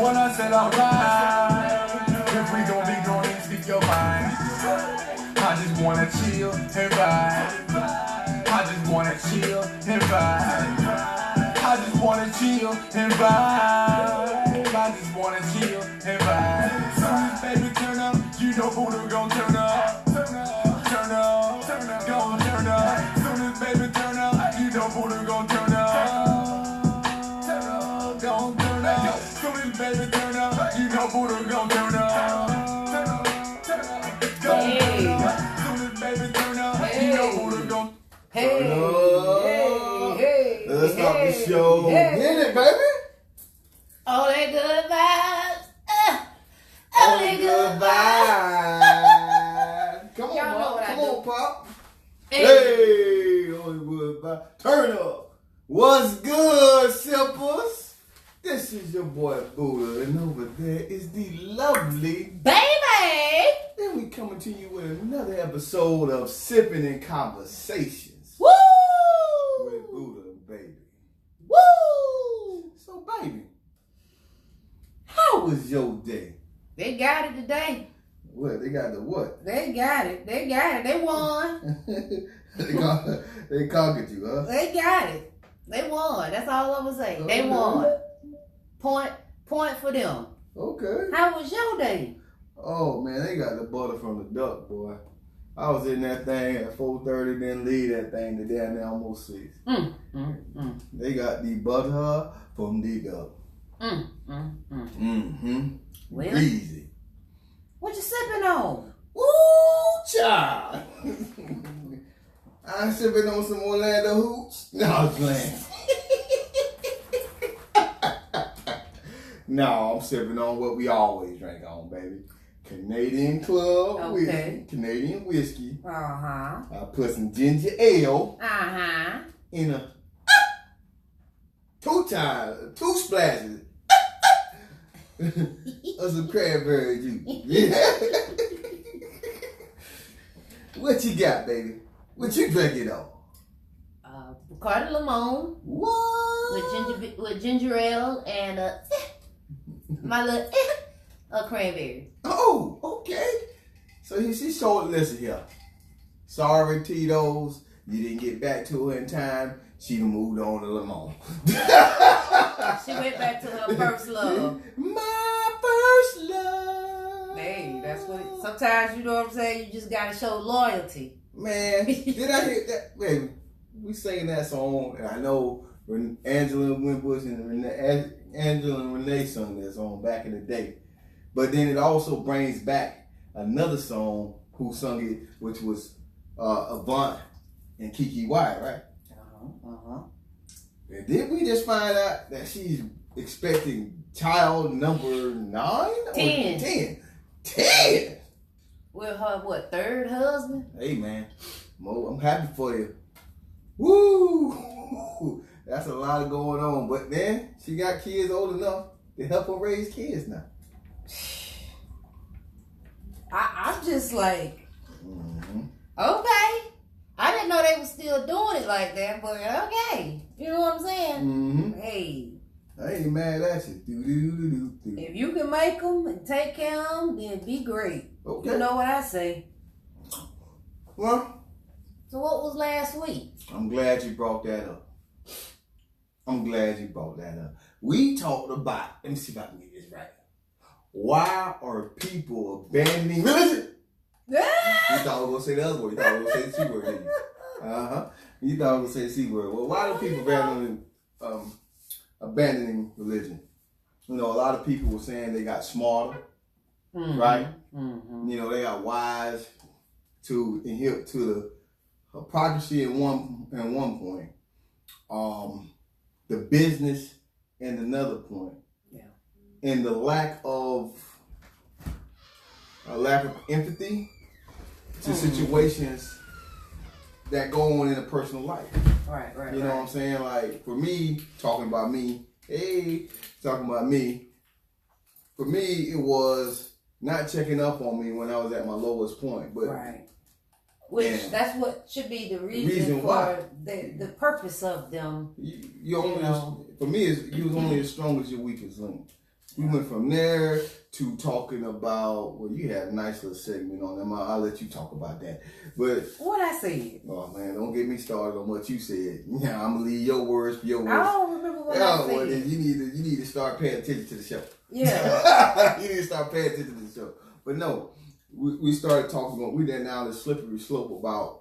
when I said alright. If we gon' be going and speak your mind. I just wanna chill and vibe. I just wanna chill and vibe. I just wanna chill and vibe. I just wanna chill and vibe. Baby, turn up, you know Buddha gon' turn up. Turn up, gon' turn up. Soon as baby turn up, you know Buddha gon' turn up. Gon' turn up. Soon as baby turn up, you know Buddha gon' turn up. Gon' turn up. Soon as baby turn up, you know Buddha gon' Hey, let's start the show. Get it, baby. All that good vibes. All that good vibes. Come on, Y'all know what I Come do. on, Pop. Hey. Hey, Hollywood vibe. Turn up. What's good, Simples? This is your boy Buddha, and over there is the lovely Baby. Then we coming to you with another episode of Sipping and Conversations Woo. with Buddha and Baby. Woo. So, baby, how was your day? They got it today. What? They got the what? They got it. They won. they conquered you, huh? They got it. They won. That's all I'm gonna say. They Okay. won. Point for them. Okay. How was your day? Oh, man, they got the butter from the duck, boy. I was in that thing at 4:30, then leave that thing to down there almost 6. They got the butter from the duck. Well, Easy. what you sipping on? Woo, child. I'm sipping on some Orlando hooch. No, I'm playing. No, I'm sipping on what we always drink on, baby. Canadian Club Okay. whiskey. Canadian whiskey. Uh-huh. I put some ginger ale Uh-huh. in a 2 splashes of some cranberry juice. Yeah. What you got, baby? What you drinking on? Bacardi Limon What? with ginger ale and my little cranberry. Oh, okay. So she showed, listen here. Sorry, Tito's. You didn't get back to her in time. She done moved on to Lemon. She went back to her first love. My first love. Hey, that's what sometimes, you know what I'm saying, you just gotta show loyalty. Man, did I hear that? Baby, we sang that song, and I know Angela Winbush and Angela and Renee sung that song back in the day. But then it also brings back another song who sung it, which was Avant and Kiki Wyatt, right? And did we just find out that she's expecting child number 9? 10. 10. With her, third husband? Hey, man. Mo, I'm happy for you. Woo! That's a lot going on. But then she got kids old enough to help her raise kids now. I'm just like, okay. I didn't know they were still doing it like that, but okay. You know what I'm saying? Hey. I ain't mad at you. If you can make them and take care of them, then be great. Okay. You know what I say. Well, So what was last week? I'm glad you brought that up. We talked about, let me see if I can get this right. Why are people abandoning religion? You thought I was going to say the other word. You thought I was going to say the C word, didn't you? You thought I was going to say the C word. Well, why do people abandoning religion? You know, a lot of people were saying they got smarter, right? You know, they got wise to the hypocrisy at one point, the business and another point, and the lack of empathy to situations that go on in a personal life. Right. You know what I'm saying? Like, for me, talking about me, for me, it was not checking up on me when I was at my lowest point. But Which, that's what should be the reason for the purpose of them. For me, you was only as strong as your weakest link. We went from there to talking about, well, you had a nice little segment on them. I'll let you talk about that. But what I said? Oh man, don't get me started on what you said. Yeah, I'm gonna leave your words for your words. I don't remember what I said. Well, then you need to start paying attention to the show. Yeah. You need to start paying attention to the show. But no, we started talking about, we did now the slippery slope about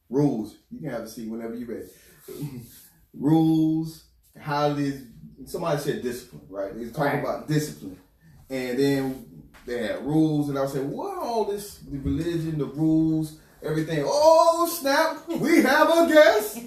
rules. You can have a seat whenever you're ready. Rules, how it is. Somebody said discipline, right? They was talking about discipline. And then they had rules, and I was saying, what all this, the religion, the rules, everything. Oh, snap, we have a guest.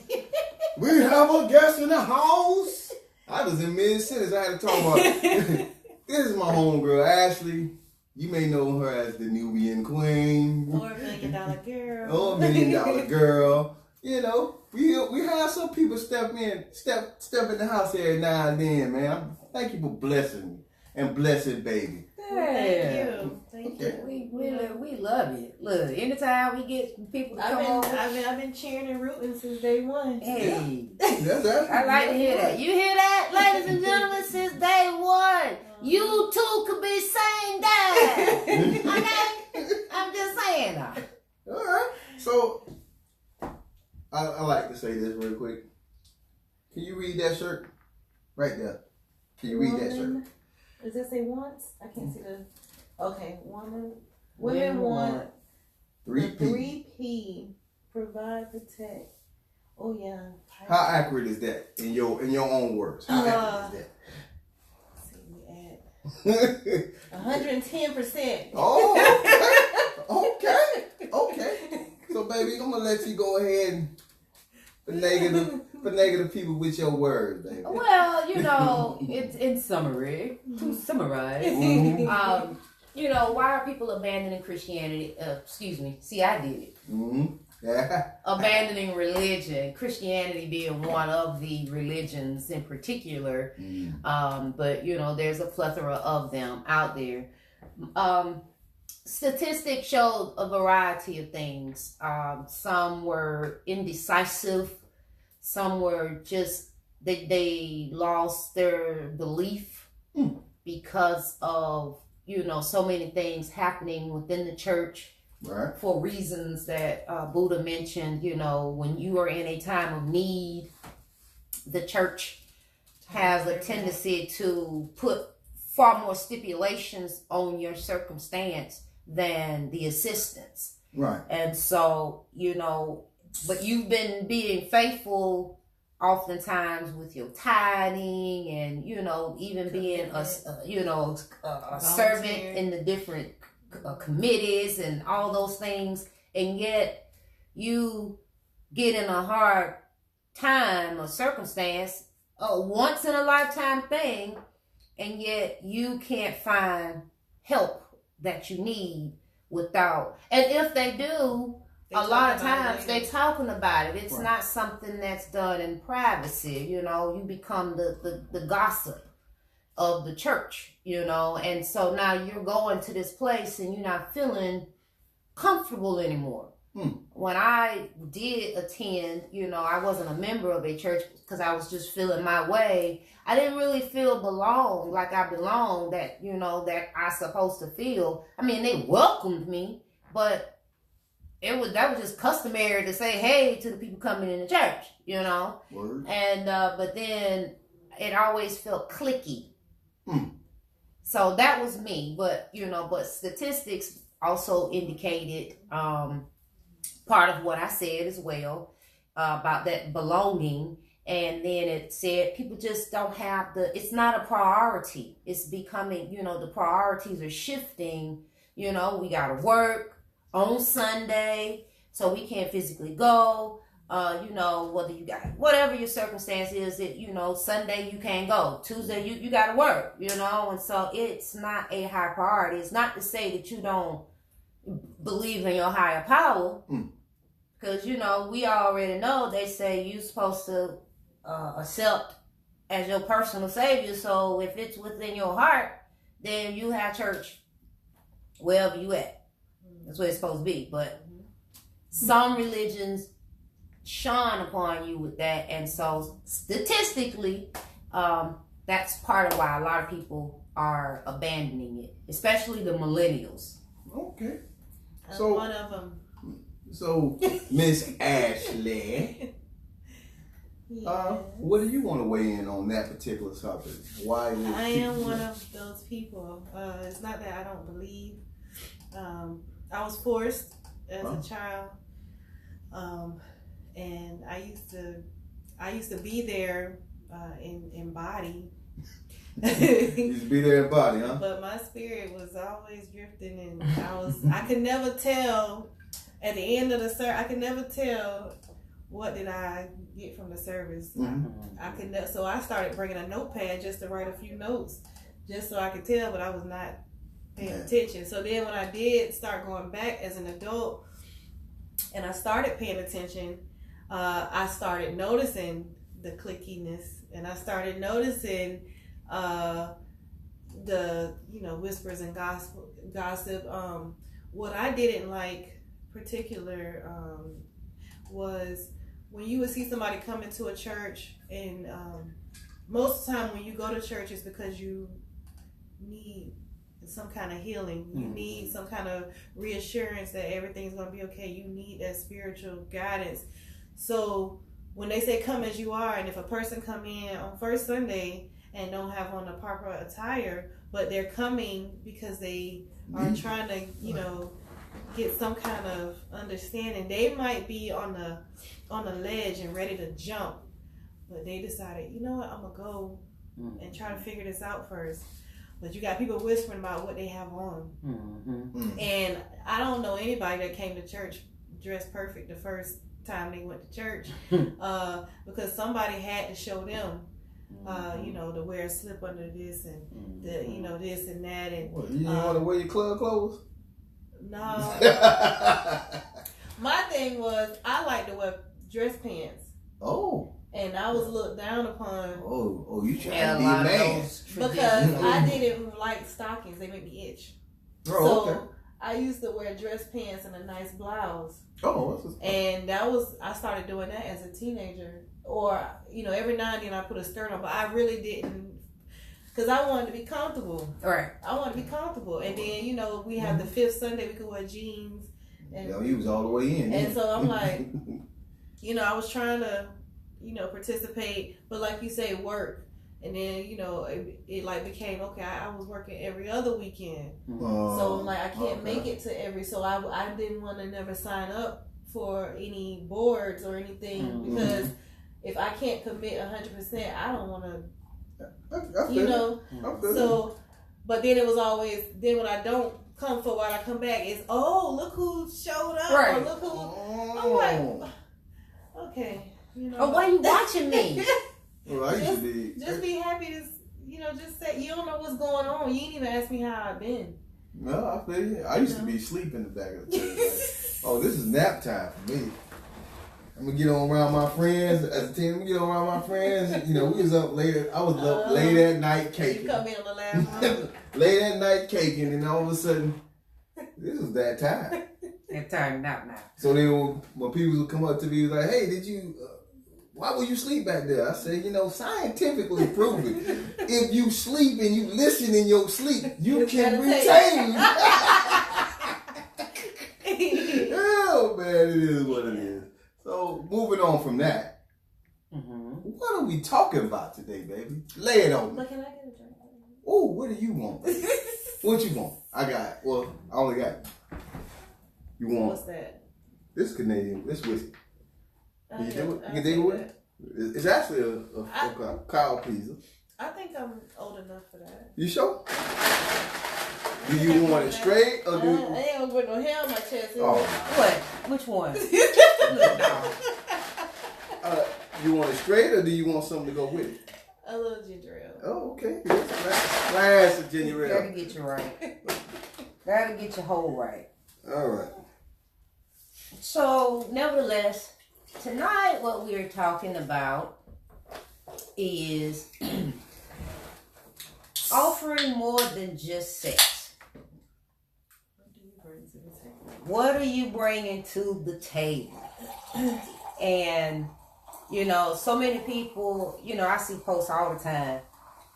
We have a guest in the house. I was in mid-sentence. I had to talk about it. This is my homegirl, Ashley. You may know her as the Nubian Queen. Or $1 million girl. Or $1 million girl. You know, we have some people step in the house every now and then, man. Thank you for blessing me and blessing baby. Yeah. Thank you. We love it. Look, anytime we get people to come over. I've been cheering and rooting since day one. Hey. That's I like to hear that. You hear that, ladies and gentlemen, since day one. You too could be saying that. Okay? I'm just saying that. All right. So, I like to say this real quick. Can you read that shirt? Right there. Can you read that shirt? Does it say once? I can't see the... Okay. Women want 3P. Provide, protect. Oh, yeah. How accurate is that in your own words? How accurate is that? Let's see, we at 110%. Oh, okay. So, baby, I'm going to let you go ahead and negative people with your words, baby. Well, you know, it's in summary, to summarize, you know, why are people abandoning Christianity? See, I did it. Yeah. Abandoning religion, Christianity being one of the religions in particular. But, you know, there's a plethora of them out there. Statistics showed a variety of things. Some were indecisive. Some were just, they lost their belief because of, you know, so many things happening within the church. Right. For reasons that Buddha mentioned. You know, when you are in a time of need, the church has a tendency to put far more stipulations on your circumstance than the assistance. Right. And so, you know, but you've been being faithful oftentimes with your tithing and, you know, even being a servant in the different committees and all those things, and yet you get in a hard time or circumstance, a once in a lifetime thing, and yet you can't find help that you need without, and if they do, a lot of times they're talking about it. It's not something that's done in privacy. You know, you become the gossip of the church, you know, and so now you're going to this place and you're not feeling comfortable anymore. When I did attend, you know, I wasn't a member of a church because I was just feeling my way. I didn't really feel belong like I belong, that, you know, that I supposed to feel. I mean, they welcomed me, but that was just customary to say hey to the people coming in the church, you know. Word. And but then it always felt cliquey. So that was me, but you know, but statistics also indicated part of what I said as well about that belonging. And then it said people just don't have it's not a priority. It's becoming, you know, the priorities are shifting. You know, we got to work on Sunday, so we can't physically go. You know, whether you got whatever your circumstance is, that, you know, Sunday you can't go, Tuesday you got to work, you know, and so it's not a high priority. It's not to say that you don't believe in your higher power, because, you know, we already know they say you're supposed to accept as your personal savior. So if it's within your heart, then you have church wherever you at. That's where it's supposed to be. But some religions shine upon you with that, and so statistically that's part of why a lot of people are abandoning it, especially the millennials. Okay. I'm So one of them. So Miss Ashley, Yes. what do you want to weigh in on that particular subject? Why is I am one of those people. It's not that I don't believe. I was forced as a child, and I used to be there in body. You used to be there in body, huh? But my spirit was always drifting, and I could never tell. At the end of the service, I could never tell what did I get from the service. Mm-hmm. I could so I started bringing a notepad just to write a few notes, just so I could tell, but I was not paying attention. So then when I did start going back as an adult, and I started paying attention, I started noticing the clickiness, and I started noticing the whispers and gossip. What I didn't like particular was when you would see somebody come into a church, and most of the time when you go to church it's because you need some kind of healing. You need some kind of reassurance that everything's going to be okay. You need that spiritual guidance. So when they say come as you are, and if a person come in on first Sunday and don't have on the proper attire, but they're coming because they are trying to get some kind of understanding, they might be on the ledge and ready to jump, but they decided, you know what, I'm gonna go and try to figure this out first. But you got people whispering about what they have on. And I don't know anybody that came to church dressed perfect the first time they went to church, because somebody had to show them to wear a slip under this and this and that. And what, you didn't want to wear your club clothes? No. My thing was I like to wear dress pants. Oh. And I was looked down upon. Oh, you trying to be a man? Because I didn't like stockings. They make me itch. Oh, so I used to wear dress pants and a nice blouse. Oh, and I started doing that as a teenager. Or, every now and then I put a skirt on, but I really didn't, because I wanted to be comfortable. Right. I wanted to be comfortable. And then, we have the fifth Sunday, we could wear jeans. And you was all the way in. And so I'm like, I was trying to, participate, but like you say, work. And then, it like became, okay, I was working every other weekend. So I'm like, I can't make it to every, so I didn't want to never sign up for any boards or anything, because if I can't commit 100%, I don't want to, so, but then it was always, then when I don't come for a while, I come back, it's, look who showed up, right. Or look who, I'm like, okay, why are you watching me? Well, I used to be. Just be happy to, just say, you don't know what's going on, you ain't even ask me how I've been. No, I feel you. I used to be asleep in the back of the church. Like, this is nap time for me. I'm gonna get on around my friends. As a teen, I'm gonna get on around my friends. We was up late. I was up late at night caking. You come in on the last one. Late at night caking, and all of a sudden, this was that time. That time now. So then, when people would come up to me, like, "Hey, did you? Why would you sleep back there?" I said, scientifically proven, if you sleep and you listen in your sleep, you can retain. Oh man, it is what it is. So moving on from that, what are we talking about today, baby? Lay it on me. But can I get a drink? Oh, what do you want, baby? What you want? I only got. You want? What's that? This Canadian, this whiskey. Can you do it? You can do it? It's actually a cow pizza. I think I'm old enough for that. You sure? Do you want it straight or do I ain't gonna put no hair on my chest. What? Which one? You want it straight or do you want something to go with it? A little ginger ale. Oh, okay. Glass of ginger ale. Gotta get you right. Gotta get your whole right. All right. So, nevertheless, tonight what we're talking about is offering more than just sex. What are you bringing to the table? And, so many people, I see posts all the time.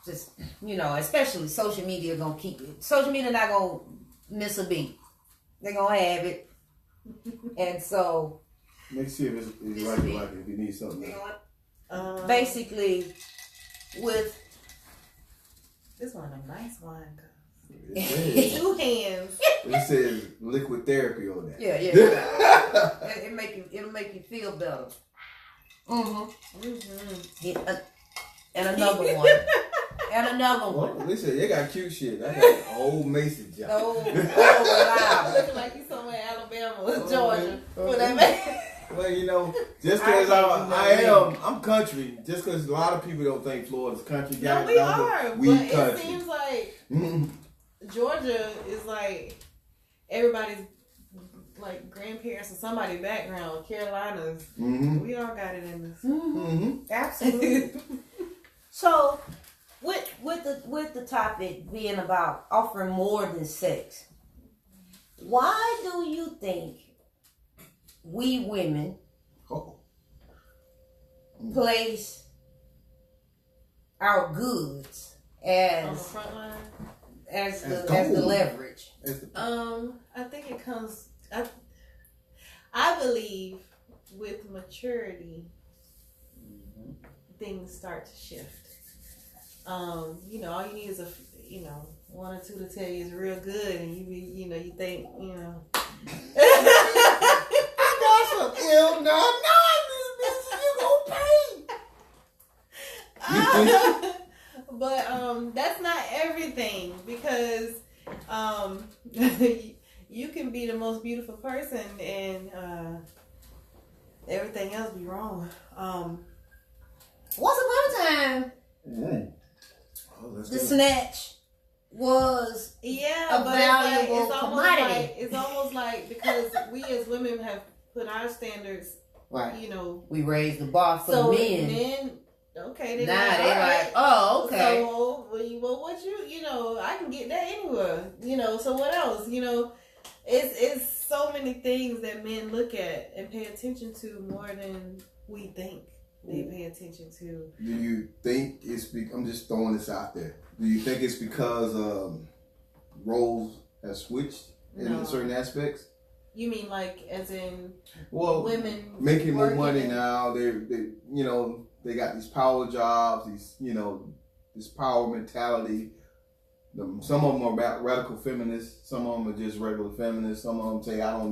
just, especially social media gonna keep it. Social media not gonna miss a beat. They gonna have it. And so let's see if it's like if you need something. Basically, with this one a nice wine. It 2 hands. It says liquid therapy on that. Yeah. It'll make you feel better. And another one. And another one. Well, listen, they got cute shit. I got a whole Mason job. Wow. Looking like you somewhere in Alabama or Georgia. What that mean? Well, just because I'm country, just because a lot of people don't think Florida's country. No, we are. We but country. It seems like Georgia is like everybody's like grandparents or somebody's background. Carolinas, we all got it in us. Absolutely. So, with the topic being about offering more than sex, why do you think we women place our goods as on the front line? as the leverage? I think it comes. I believe with maturity, things start to shift. All you need is one or two to tell you is real good, and you think That's a ill this you gonna pay. But that's not everything, because you can be the most beautiful person and everything else be wrong. Once upon a time, the snatch was a valuable commodity. It's almost like because we as women have put our standards, right? We raised the bar for so men. Men, okay, they like, oh, okay. So, what I can get that anywhere. So what else? It's so many things that men look at and pay attention to more than we think they pay attention to. Do you think I'm just throwing this out there. Do you think it's because roles have switched in certain aspects? You mean like as in women making more money now? They got these power jobs, this power mentality. Some of them are radical feminists. Some of them are just regular feminists. Some of them say I don't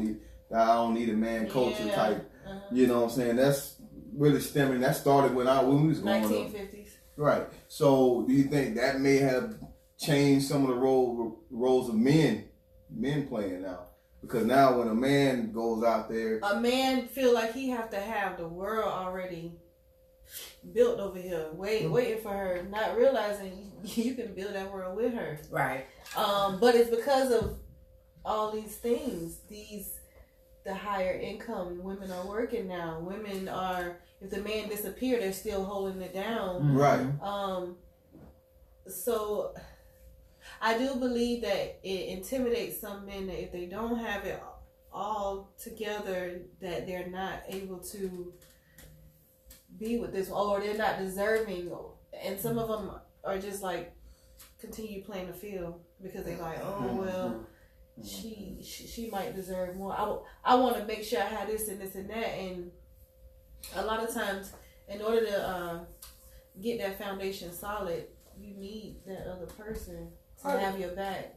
need a man culture type. You know what I'm saying? That's really stemming. That started when we was growing 1950s. up. Right. So do you think that may have changed some of the roles of men playing now? Because now when a man goes out there, a man feel like he have to have the world already built over here, waiting for her, not realizing you can build that world with her. Right. But it's because of all these things, the higher income women are working now. Women are, if the man disappear, they're still holding it down. Right. So I do believe that it intimidates some men that if they don't have it all together, that they're not able to be with this, or they're not deserving. And some of them are just like continue playing the field because they're like, she might deserve more. I want to make sure I have this and this and that. And a lot of times, in order to get that foundation solid, you need that other person to have your back.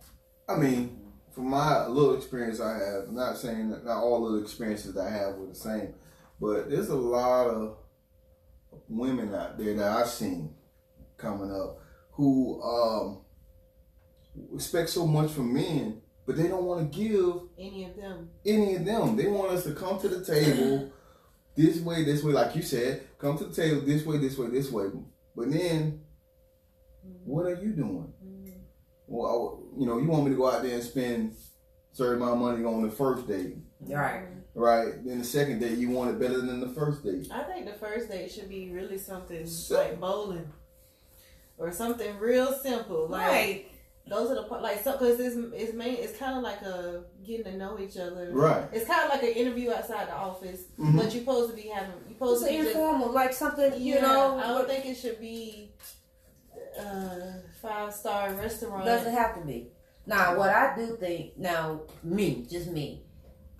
I mean, from my little experience I have, I'm not saying that not all of the experiences I have were the same, but there's a lot of women out there that I've seen coming up who expect so much from men, but they don't want to give any of them. They want us to come to the table this way, like you said, come to the table this way. But then, what are you doing? Well, you want me to go out there and spend a certain amount of money on the first date. Right. Right. Then the second date, you want it better than the first date. I think the first date should be really something like bowling or something real simple. Like those are the because it's kind of like a getting to know each other. Right. It's kind of like an interview outside the office, but you're supposed to be informal, like something. I don't think it should be 5-star restaurant. Doesn't have to be. Now, what I do think, just me.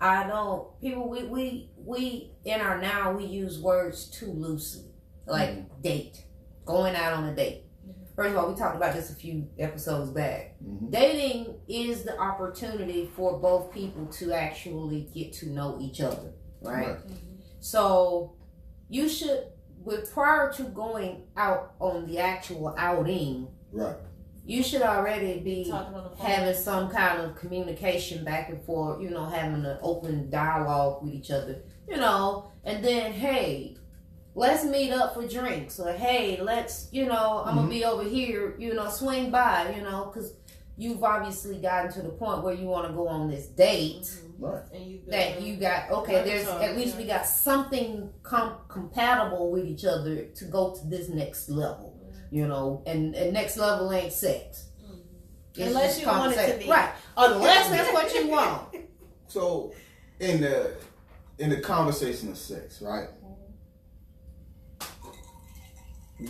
I know people. We in our now we use words too loosely, like date, going out on a date. First of all, we talked about this a few episodes back. Dating is the opportunity for both people to actually get to know each other, right? So you should, prior to going out on the actual outing, right, you should already be having some kind of communication back and forth, having an open dialogue with each other, and then, hey, let's meet up for drinks, or hey, let's, I'm gonna be over here, swing by, because you've obviously gotten to the point where you want to go on this date, right? That you got, okay, there's at least we got something compatible with each other to go to this next level, and next level ain't sex. Unless you want it to be. Right. Unless that's what you want. So, in the conversation of sex, right?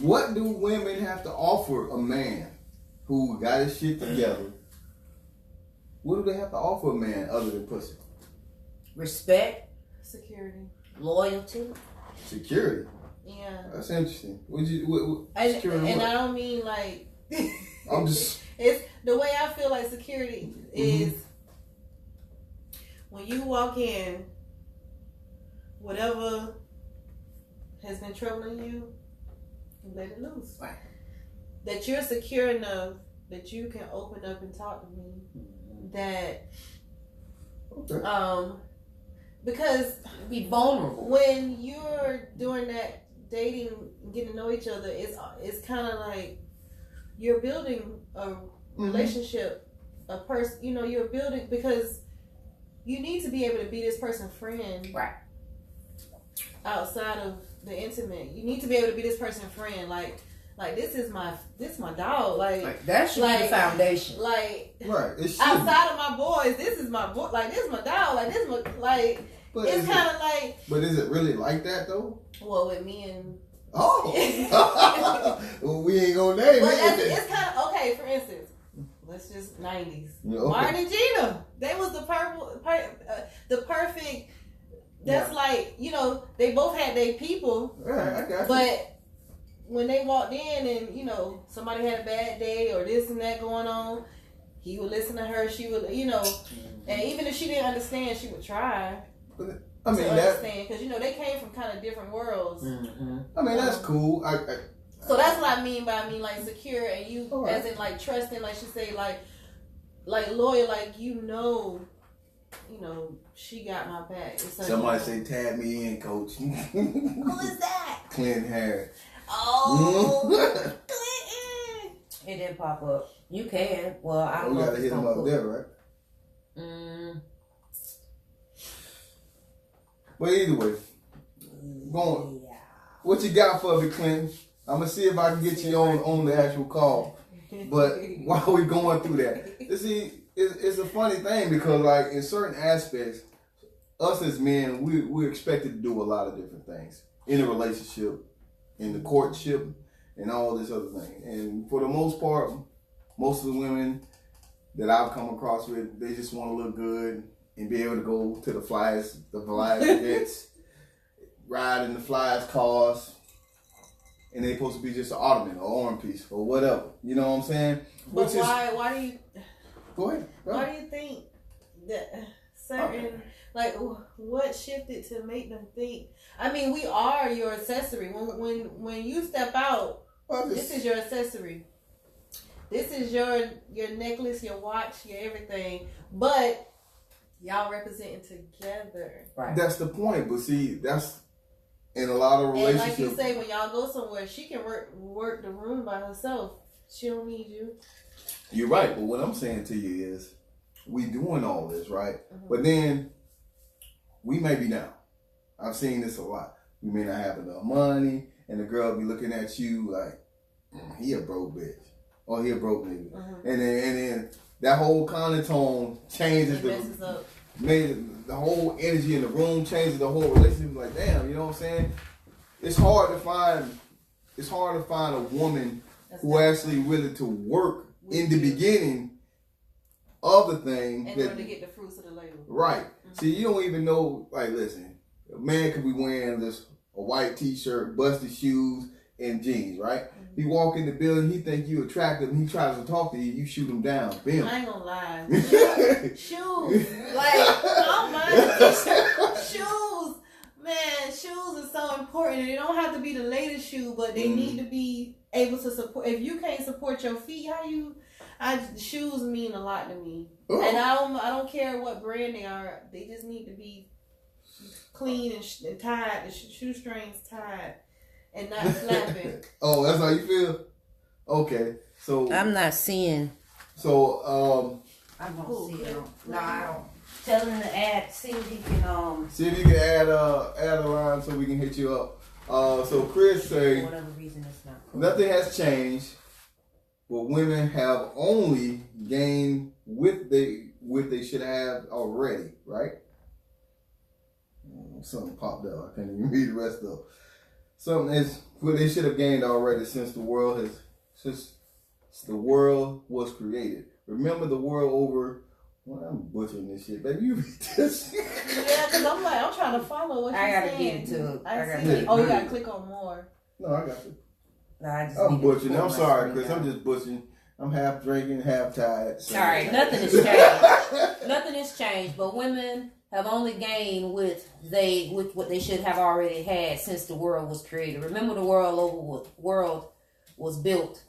What do women have to offer a man who got his shit together? What do they have to offer a man other than pussy? Respect. Security. Loyalty. Security. Yeah. That's interesting. What and I don't mean like... I'm just... It's the way I feel like security is when you walk in, whatever has been troubling you, let it loose. Right. That you're secure enough that you can open up and talk to me. That because be vulnerable. When you're doing that dating, getting to know each other, it's kind of like you're building a relationship, a person. You're building because you need to be able to be this person's friend, right? Outside of the intimate, you need to be able to be this person's friend. Like this is my dog. Like that should be the foundation. Like right. Outside of my boys, this is my boy. Like this is my dog. Like this is my like. But it's kind of like. But is it really like that though? Well, with me and. Oh. Well, we ain't gonna name it. It's kind of okay. For instance, let's just 90s. Okay. Martin and Gina. They was the perfect. That's like, they both had their people. Right, I got you. But when they walked in and, somebody had a bad day or this and that going on, he would listen to her. She would, and even if she didn't understand, she would try to understand. Because, they came from kind of different worlds. I mean, that's cool. So that's what I mean by like secure and you as in like trusting, like she say, like loyal, like she got my back. Somebody say, tag me in, coach. Who is that? Clinton Harris. Oh, Clinton. It didn't pop up. You can. Well, I don't know. We gotta hit him up there, right? But either way, going. Yeah. What you got for me, Clinton? I'm gonna see if I can get you on the actual call. But while we going through that, see, it's a funny thing because, like, in certain aspects, us as men, we're expected to do a lot of different things in a relationship, in the courtship, and all this other thing. And for the most part, most of the women that I've come across with, they just want to look good and be able to go to the flyers events, ride in the flyers cars, and they're supposed to be just an ottoman or arm piece or whatever. You know what I'm saying? But why do you? Go ahead. Why do you think that certain like what shifted to make them think? I mean, we are your accessory. When you step out, this is your accessory. This is your necklace, your watch, your everything. But y'all representing together. Right. That's the point. But see, that's in a lot of relationships. And like you say, when y'all go somewhere, she can work the room by herself. She don't need you. You're right, but what I'm saying to you is, we doing all this, right? But then, we may be down. I've seen this a lot. We may not have enough money, and the girl be looking at you like, he a broke bitch, or he a broke nigga. And then that whole kind of tone changes the whole energy in the room, changes the whole relationship. Like, damn, you know what I'm saying? It's hard to find a woman who are actually willing to work in the beginning of the thing. In order to get the fruits of the labor. Right. See, you don't even know, like, listen, a man could be wearing a white t-shirt, busted shoes, and jeans, right? He walk in the building, he think you attractive, and he tries to talk to you, you shoot him down. Bam. I ain't gonna lie. Shoes. Like, I don't mind the shoes. Man, shoes is so important. They don't have to be the latest shoe, but they need to be able to support. If you can't support your feet, shoes mean a lot to me. Oh. And I don't care what brand they are. They just need to be clean and tied. The shoestrings tied and not flapping. Oh, that's how you feel? Okay, so I'm not seeing. So I don't see it. No, I don't. Tell him to add. See if he can. See if you can add a line so we can hit you up. So Chris say, for whatever reason, it's not cool. Nothing has changed, but women have only gained what they should have already, right? Something popped up. I can't even read the rest of it. Something is what they should have gained already since the world was created. Remember the world over. Well, I'm butchering this shit, baby. You read this. Yeah, because I'm trying to follow what you're saying. I gotta get into it. You gotta click on more. No, I got you. No, I'm butchering. I'm sorry, Chris. I'm just butchering. I'm half drinking, half tired. So. All right, nothing has changed. Nothing has changed, but women have only gained with what they should have already had since the world was created. Remember, the world was built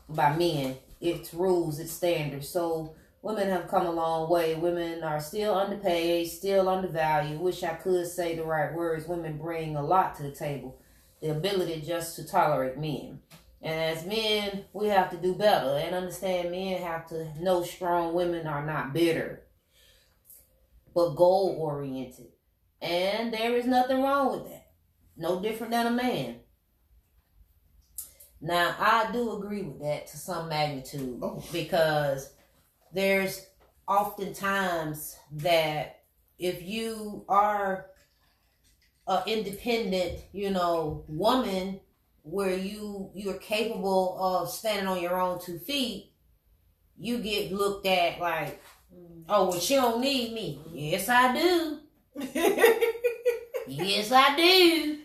by men. Its rules, its standards. So women have come a long way. Women are still underpaid, still undervalued. Wish I could say the right words. Women bring a lot to the table. The ability just to tolerate men. And as men, we have to do better and understand men have to know strong women are not bitter, but goal-oriented. And there is nothing wrong with that. No different than a man. Now, I do agree with that to some magnitude because there's oftentimes that if you are an independent, woman where you're capable of standing on your own 2 feet, you get looked at like, oh, well, she don't need me. Yes, I do. Yes, I do.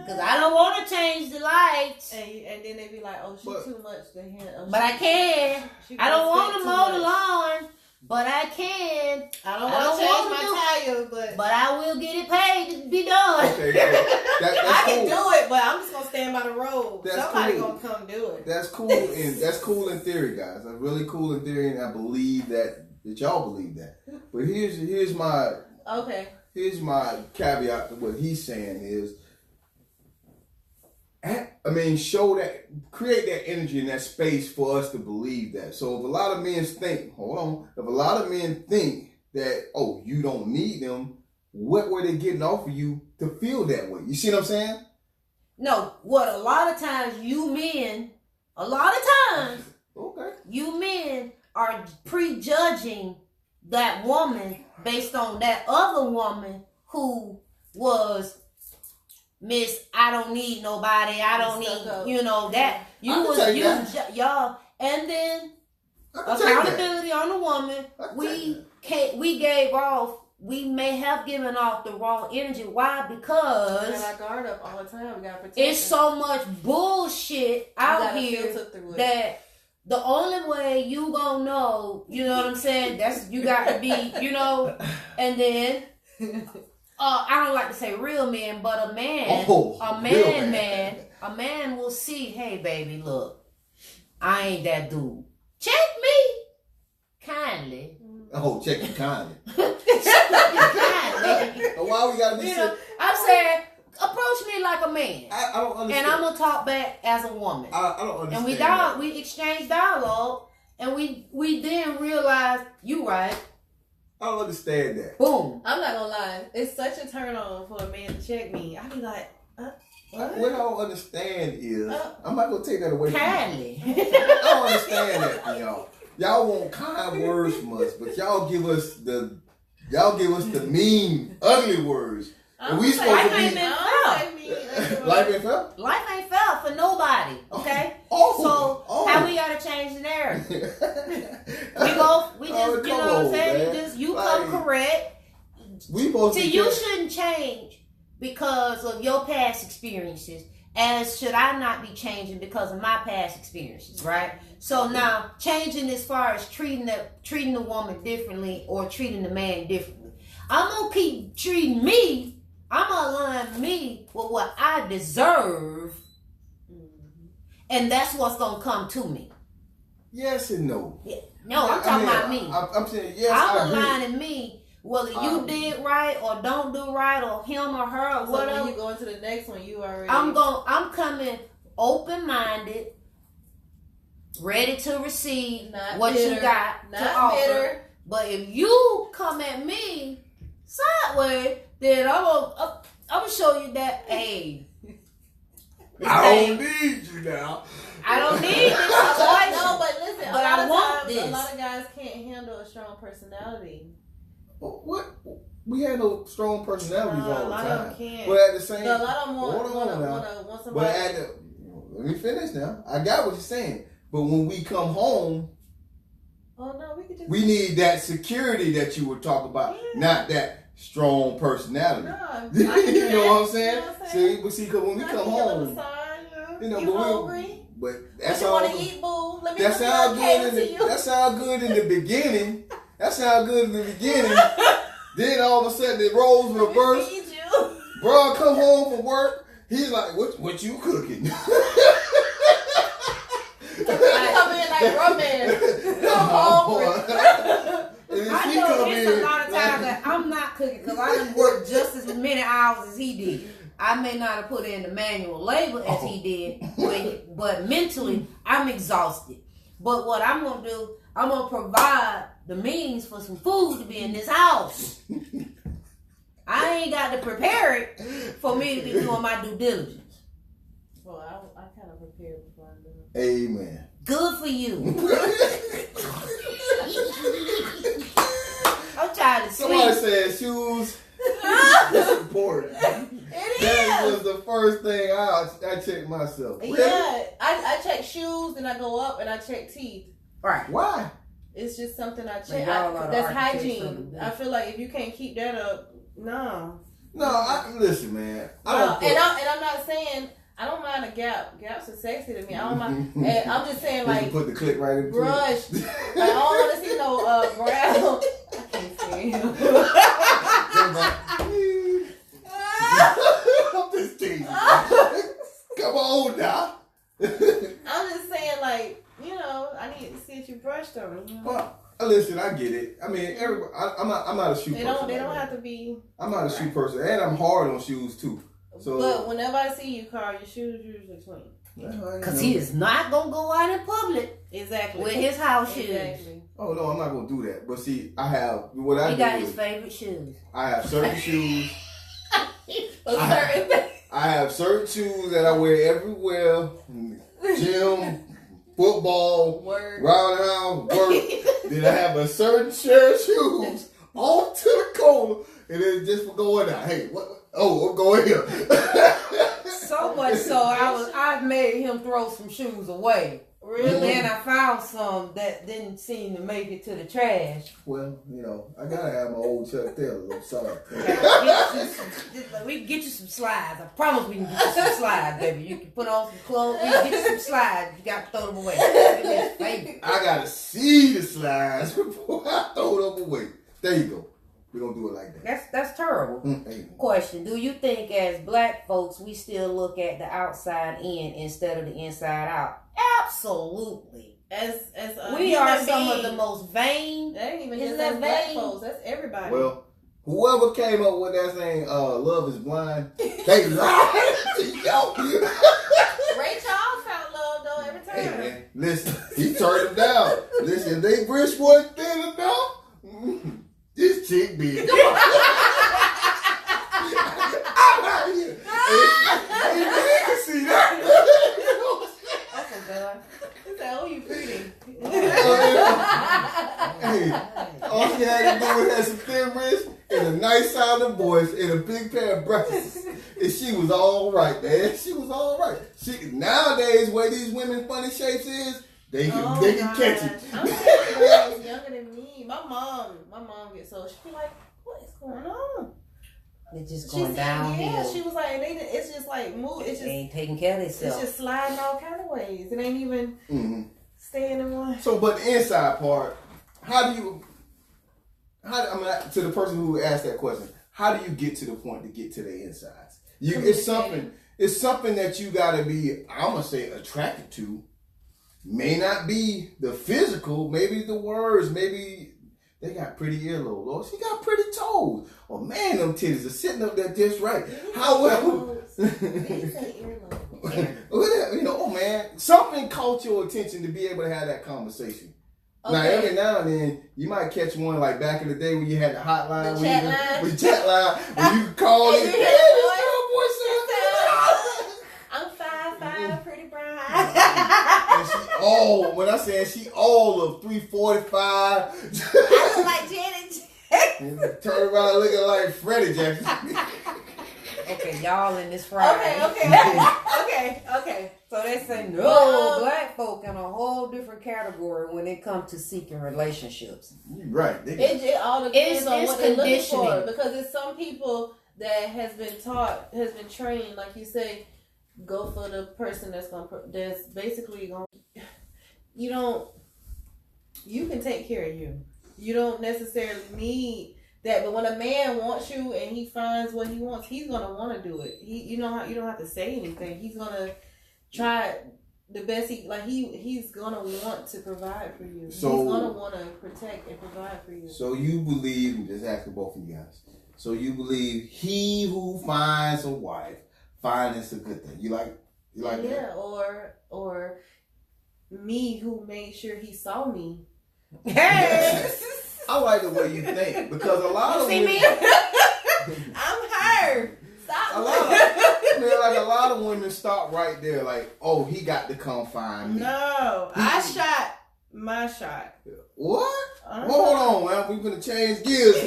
Because I don't want to change the lights. And then they be like, oh, she's too much to him. But I can. I don't want to mow the lawn, but I can. I don't want to change my tire, but I will get it paid to be done. Okay, I can do it, but I'm just going to stand by the road. Somebody going to come do it. That's cool. That's cool in theory, guys. That's really cool in theory, and I believe that y'all believe that. But here's my caveat to what he's saying is, create that energy and that space for us to believe that. So if a lot of men think that, oh, you don't need them, what were they getting off of you to feel that way? You see what I'm saying? No, what a lot of times you men are prejudging that woman based on that other woman who was Miss, I don't need nobody. I don't need, that. Y'all. And then accountability on the woman. We may have given off the wrong energy. Why? Because we got our guard up all the time. We got to protect it's so much bullshit out here that the only way you gonna know, you know what I'm saying? That's you got to be, and then. I don't like to say real men, but a man will see, hey baby, look, I ain't that dude. Check me kindly. Oh, check me kindly. Kindly. Why we gotta be I'm saying, approach me like a man. I don't understand. And I'm gonna talk back as a woman. I don't understand. And we exchange dialogue, and we then realize you right. I don't understand that. Boom. I'm not gonna lie. It's such a turn on for a man to check me. I be like, what I don't understand is, I'm not gonna take that away from kindly. you. I don't understand that from y'all. Y'all want kind words from us, but y'all give us the mean, ugly words. And we supposed to be. Life ain't fair. Life ain't fair for nobody. Okay. So Why we gotta change the narrative? We just, you know what I'm saying? You come correct. We supposed See, you shouldn't change because of your past experiences, as should I not be changing because of my past experiences, right? So now, changing as far as treating the woman differently or treating the man differently. I'm gonna keep treating me. I'm gonna align me with what I deserve, and that's what's gonna come to me. Yes and no. Yeah. No, I'm talking about me. I'm saying yes. I'm aligning me. Whether you did right or don't do right, or him or her or whatever. When you go into the next one, you already. I'm coming open-minded, ready to receive what you got to offer. But if you come at me sideways, then I'm gonna show you that, hey, I don't need you now. I don't need this. No, but listen. But I want this. A lot of guys can't handle a strong personality. What? We had no strong personalities all the time. A lot of them can't. But at the same, a lot of them want somebody. But let me finish now. I got what you're saying. But when we come home, we need that security that you were talking about, not that strong personality. No, you know what I'm saying? You know what I'm saying? See, because when we come home, you hungry? But that's you all. Want to eat, boo? Let me That sounds good. That sounds good in the beginning. That sounds good in the beginning. Then all of a sudden it roles reverse. Bro, come home from work. He's like, "What you cooking?" Come in like romance. Come home. I know it's a lot of times that I'm not cooking because I done worked just as many hours as he did. I may not have put in the manual labor as he did, but mentally I'm exhausted. But what I'm gonna do, I'm gonna provide the means for some food to be in this house. I ain't got to prepare it for me to be doing my due diligence. Well, I kind of prepared before I do it. Amen. Good for you. I'm tired of sleep. Somebody said shoes. That's important. That was the first thing I checked myself. Really? Yeah, I check shoes, then I go up and I check teeth. Right. Why? It's just something I check. That's hygiene. I feel like if you can't keep that up, no. No, listen, man. And I'm not saying I don't mind a gap. Gaps are sexy to me. I don't mind. And I'm just saying, like, you put the click right in. Brush. I don't want to see no brown. I can't see him. I'm just teasing. Come on now. I'm just saying, like, I need to see if you brushed them. Well, listen, I get it. I mean, I'm not a shoe person. They don't have to be. I'm not a shoe person, and I'm hard on shoes too. So, but whenever I see you, Carl, your shoes usually clean. Because he is not going to go out in public. Exactly. With his house shoes. Exactly. Oh, no, I'm not going to do that. But see, I have, He got his favorite shoes. I have certain shoes. I have certain shoes that I wear everywhere. Gym, football, roundhouse, work. Then I have a certain share of shoes all to the corner. And it's just for going out. Hey, what? Oh, I'm going here. So much so, I made him throw some shoes away. Really? Then I found some that didn't seem to make it to the trash. Well, I gotta have my old Chuck Taylor. I'm sorry. We can get you some slides. I promise we can get you some slides, baby. You can put on some clothes. We can get you some slides. You got to throw them away. I gotta see the slides before I throw them away. There you go. We're gonna do it like that. That's terrible. Question: do you think as black folks we still look at the outside in instead of the inside out? Absolutely. As we are some of the most vain. That ain't even just that black folks. That's everybody. Well, whoever came up with that thing, "Love is blind," they lied to yo. Ray Charles found love though every time. Hey man, listen, he turned him down. Listen, they wrist wasn't thin enough. This chick big. I'm out here. And you can see that. Oh, you pretty. Hey, all she had to do was have some thin wrists and a nice sounding voice and a big pair of breasts. And she was all right, man. She was all right. Nowadays, where these women's funny shapes is, They can catch it. I'm girls younger than me. My mom gets so she be like, what is going on? It's just She going said, downhill. yeah, she was like, it's just like move. It's They just ain't taking care of it's themselves. just sliding all kind of ways. It ain't even staying in one. So, but the inside part, to the person who asked that question, how do you get to the point to get to the insides? It's something that you gotta be, I'm gonna say, attracted to. May not be the physical, maybe the words, maybe they got pretty earlobes, or she got pretty toes. Or man, them titties are sitting up there just right. However, oh man, something caught your attention to be able to have that conversation. Okay. Now, every now and then, you might catch one like back in the day when you had the hotline, when you chat line, when you could call it. I'm 5'5", pretty brown. And when I say she all of 345. I look like Janet Jackson. Turn around looking like Freddie Jackson. Okay, y'all in this Friday. Okay. So they say no, black folk in a whole different category when it comes to seeking relationships. Right. It all depends on what they're looking for. conditioning. Because there's some people that has been trained, like you say, go for the person that's basically going. You can take care of you. You don't necessarily need that, but when a man wants you and he finds what he wants, he's gonna want to do it. You don't have to say anything. He's gonna try the best he's gonna want to provide for you. So, he's gonna want to protect and provide for you. So you believe, I'm just asking both of you guys. So you believe he who finds a wife finds a good thing. You like that? Yeah, or me who made sure he saw me. Hey, I like the way you think because a lot of women, I'm her. Stop. a lot of women stop right there, like, oh, he got to come find me. No, I shot my shot. What? Hold on, man. We gonna change gears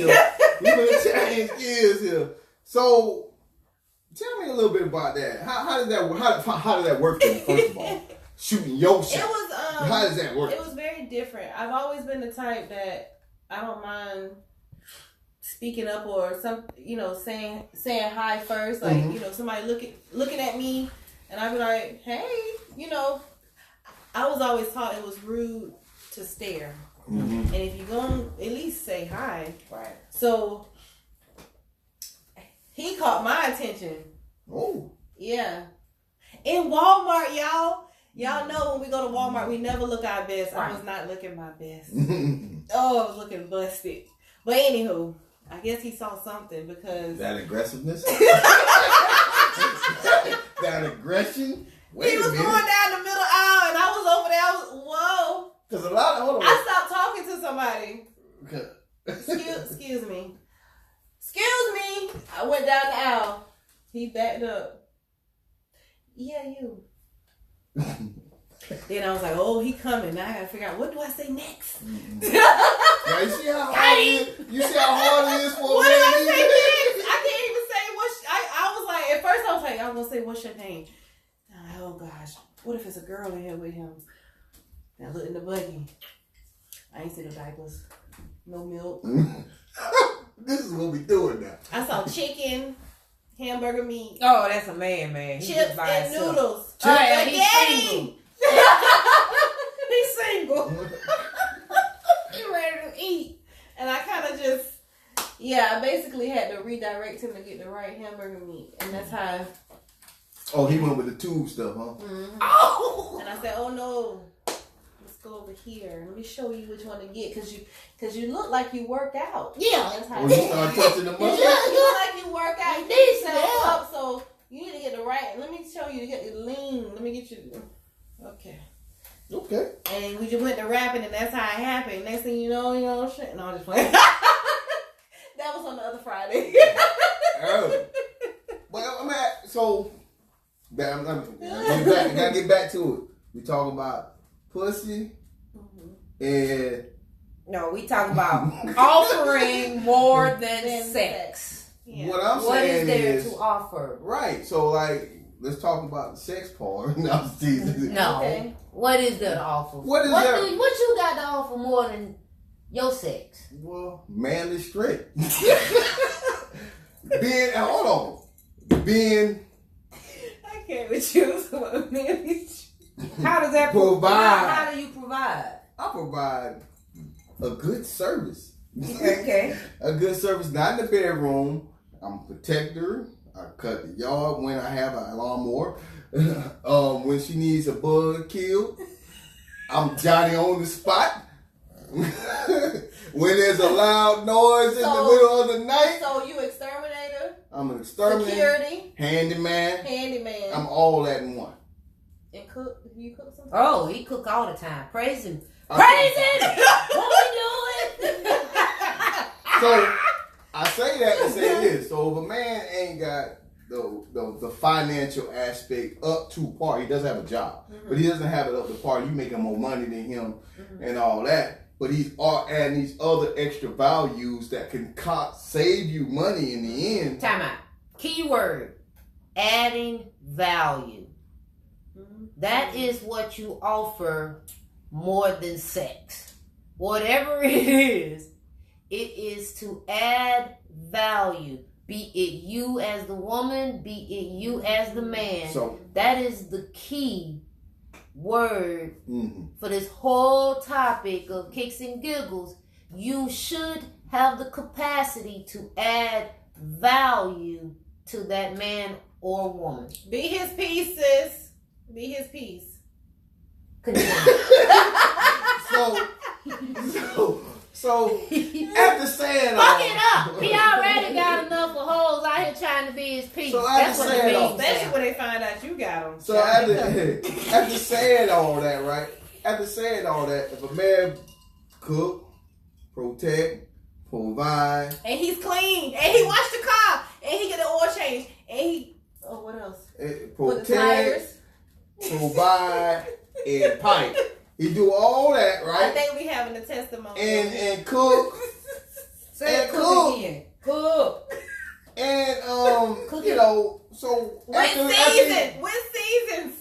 here. So, tell me a little bit about that. How did that work? Then, first of all, shooting your shot. It was. How does that work? It was very different. I've always been the type that I don't mind speaking up or saying hi first. Like somebody looking at me, and I'd be like, hey, I was always taught it was rude to stare, and if you're gonna at least say hi, right? So he caught my attention. Oh, yeah, in Walmart, y'all. Y'all know when we go to Walmart, we never look our best. Right. I was not looking my best. I was looking busted. But anywho, I guess he saw something because... That aggressiveness? That aggression? He was going down the middle aisle and I was over there. Whoa. Because I stopped talking to somebody. Excuse me. Excuse me. I went down the aisle. He backed up. Yeah, you. Then I was like, oh, he coming. Now I gotta figure out what do I say next. Now, you see how hard it is for what a man? What do I say next? I can't even say I was like, at first I was like, I was gonna say, what's your name? Oh gosh, what if it's a girl in here with him? And I looked in the buggy. I ain't see no diapers, no milk. This is what we doing now. I saw chicken, hamburger meat. Oh, that's a man. Chips and noodles. He's single. He's single. He ready to eat. And I kind of just, I basically had to redirect him to get the right hamburger meat. And that's how. Oh, he went with the tube stuff, huh? Mm-hmm. Oh! And I said, oh no. Let's go over here. Let me show you which one to get. Because you look like you work out. Yeah. That's how you start touching the muscle? You look like you work out. You need yourself up. So you need to get the right. Let me show you to get the lean. Let me get you. Okay. And we just went to rapping, and that's how it happened. Next thing you know, shit. No, I'm just playing. That was on the other Friday. Oh. Well, so, I gotta get back to it. We talking about pussy and... No, we talking about offering more than sex. Yeah. What I'm saying is there to offer? Right. So, like, let's talk about the sex part. No, I'm teasing. No. Okay. What is there to offer? What is there? What you got to offer more than your sex? Well, manly strength. Hold on. Being I can't with you. How does that Provide. How do you provide? I provide a good service. Okay. A good service, not in the bedroom. I'm a protector. I cut the yard when I have a lawnmower. When she needs a bug killed, I'm Johnny on the spot. When there's a loud noise in the middle of the night, So you exterminator, I'm an exterminator, security, handyman. handyman, I'm all that in one. and cook. You cook sometimes? Oh, he cook all the time. Praise him. I Praise him! What we doing? So I say that to say this. So if a man ain't got the financial aspect up to par, he doesn't have a job, but he doesn't have it up to par. You making more money than him and all that, but he's adding these other extra values that can save you money in the end. Time out. Keyword: adding value. That is what you offer more than sex. Whatever it is to add value. Be it you as the woman, be it you as the man. So that is the key word for this whole topic of kicks and giggles. You should have the capacity to add value to that man or woman. Be his piece, sis. Be his piece. Continue. So after saying all, Fuck it up. He already got enough of hoes out here trying to be his piece. So That's what it means. Especially when they find out you got them. So after saying all that, right? After saying all that, if a man cook, protect, provide, and he's clean, and he washed the car, and he get an oil change, and he what else? Put the tires, provide, and pipe. He do all that, right? I think we having a testimony. And cook. Say and cook again. Cook. And you know, so with seasons.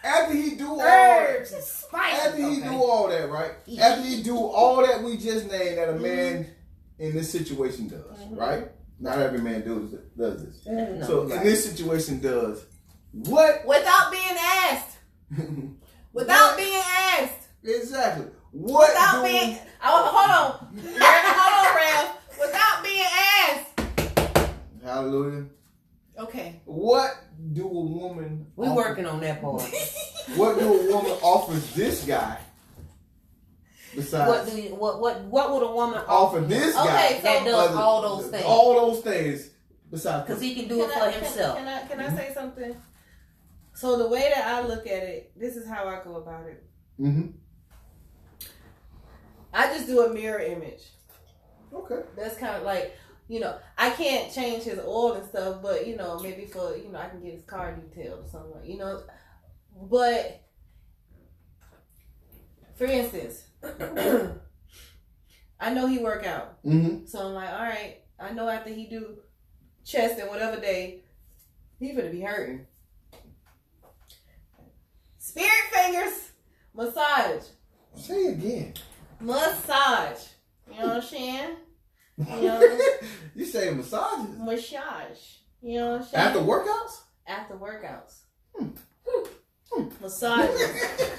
After he do all Herbs and spices. after he do all that, right? After he do all that we just named that a man in this situation does, right? Not every man does this. No, So in this situation does what? Without being asked. Without being asked. Exactly. What Without do being hold on, Rev. Without being asked. Hallelujah. Okay. What do a woman We working on that part. What do a woman offers this guy besides what would a woman offer this guy Okay, that does all those things? all those things besides Because he can do it for himself. Can I say something? So the way that I look at it, this is how I go about it. I just do a mirror image. Okay. That's kind of like, I can't change his oil and stuff, but maybe for I can get his car detailed or something, But for instance, I know he work out, so I'm like, all right. I know after he do chest and whatever day, he gonna be hurting. Spirit fingers, massage. Say again. Massage. You know what I'm saying? You say massages Massage. You know what I'm saying? after workouts? After workouts. Massage.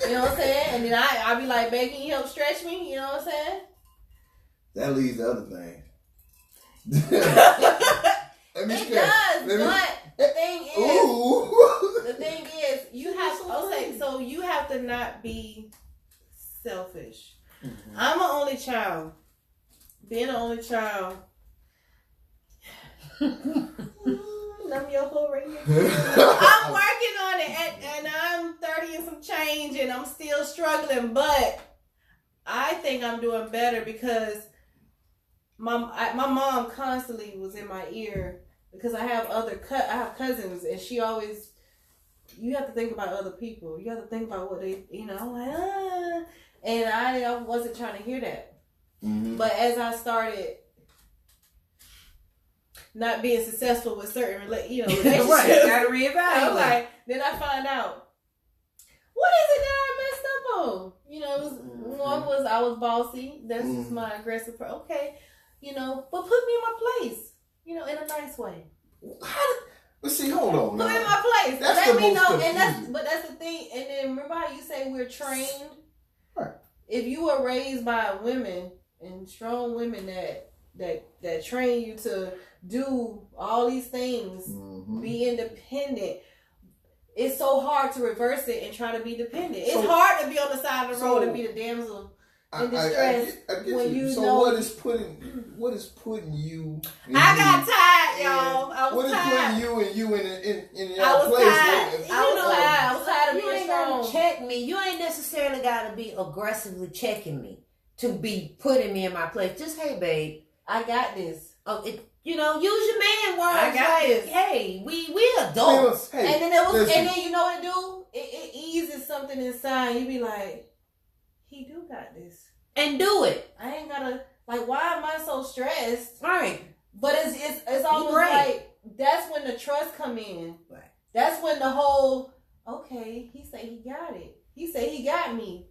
You know what I'm saying? And then I be like, babe, can you help stretch me? You know what I'm saying? That leaves the other thing. It does, but the thing is, you have so you have to not be selfish. I'm an only child. Being an only child. I'm your whole right here. I'm working on it, and I'm 30 and some change, and I'm still struggling. But I think I'm doing better because my mom constantly was in my ear because I have I have cousins, and she always, you have to think about other people. You have to think about what they, I'm like, and I wasn't trying to hear that. But as I started not being successful with certain relationships. Right, gotta I was reevaluate. like, then I find out, what is it that I messed up on? It was one was I was bossy. That's just my aggressive. Okay, but put me in my place. In a nice way. But see, hold on. Put me in my place. That's Let the me most know. confusing. But that's the thing. And then remember how you say we're trained. Right. If you were raised by women and strong women that train you to do all these things, be independent. It's so hard to reverse it and try to be dependent. It's hard to be on the side of the road and be the damsel in distress I get when you so know. what is putting you? I got tired, y'all. I was what is tired. putting you in your I was place? tired. I was tired of You being ain't gotta strong. check me. You ain't necessarily gotta be aggressively checking me to be putting me in my place. Just, hey, babe, I got this. use your man words. I got like, this. hey, we adults. Hey, And then it was, listen. and then you know what it do? It eases something inside. You be like, he do got this. And do it. I ain't gotta why am I so stressed? Right. But it's almost Right. like that's when the trust come in. Right. That's when the whole he say he got it. He say he got me,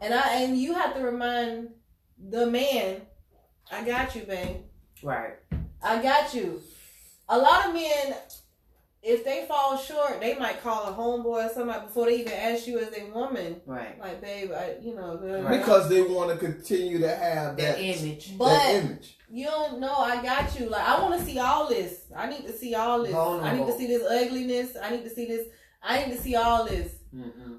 and you have to remind the man, I got you, babe. Right. I got you. A lot of men, if they fall short, they might call a homeboy or somebody before they even ask you as a woman. Right. Like, babe, Because they want to continue to have That that image. But that image. you don't know, I got you. Like, I want to see all this. I need to see all this. Vulnerable. I need to see this ugliness. I need to see this. I need to see all this. Mm-hmm.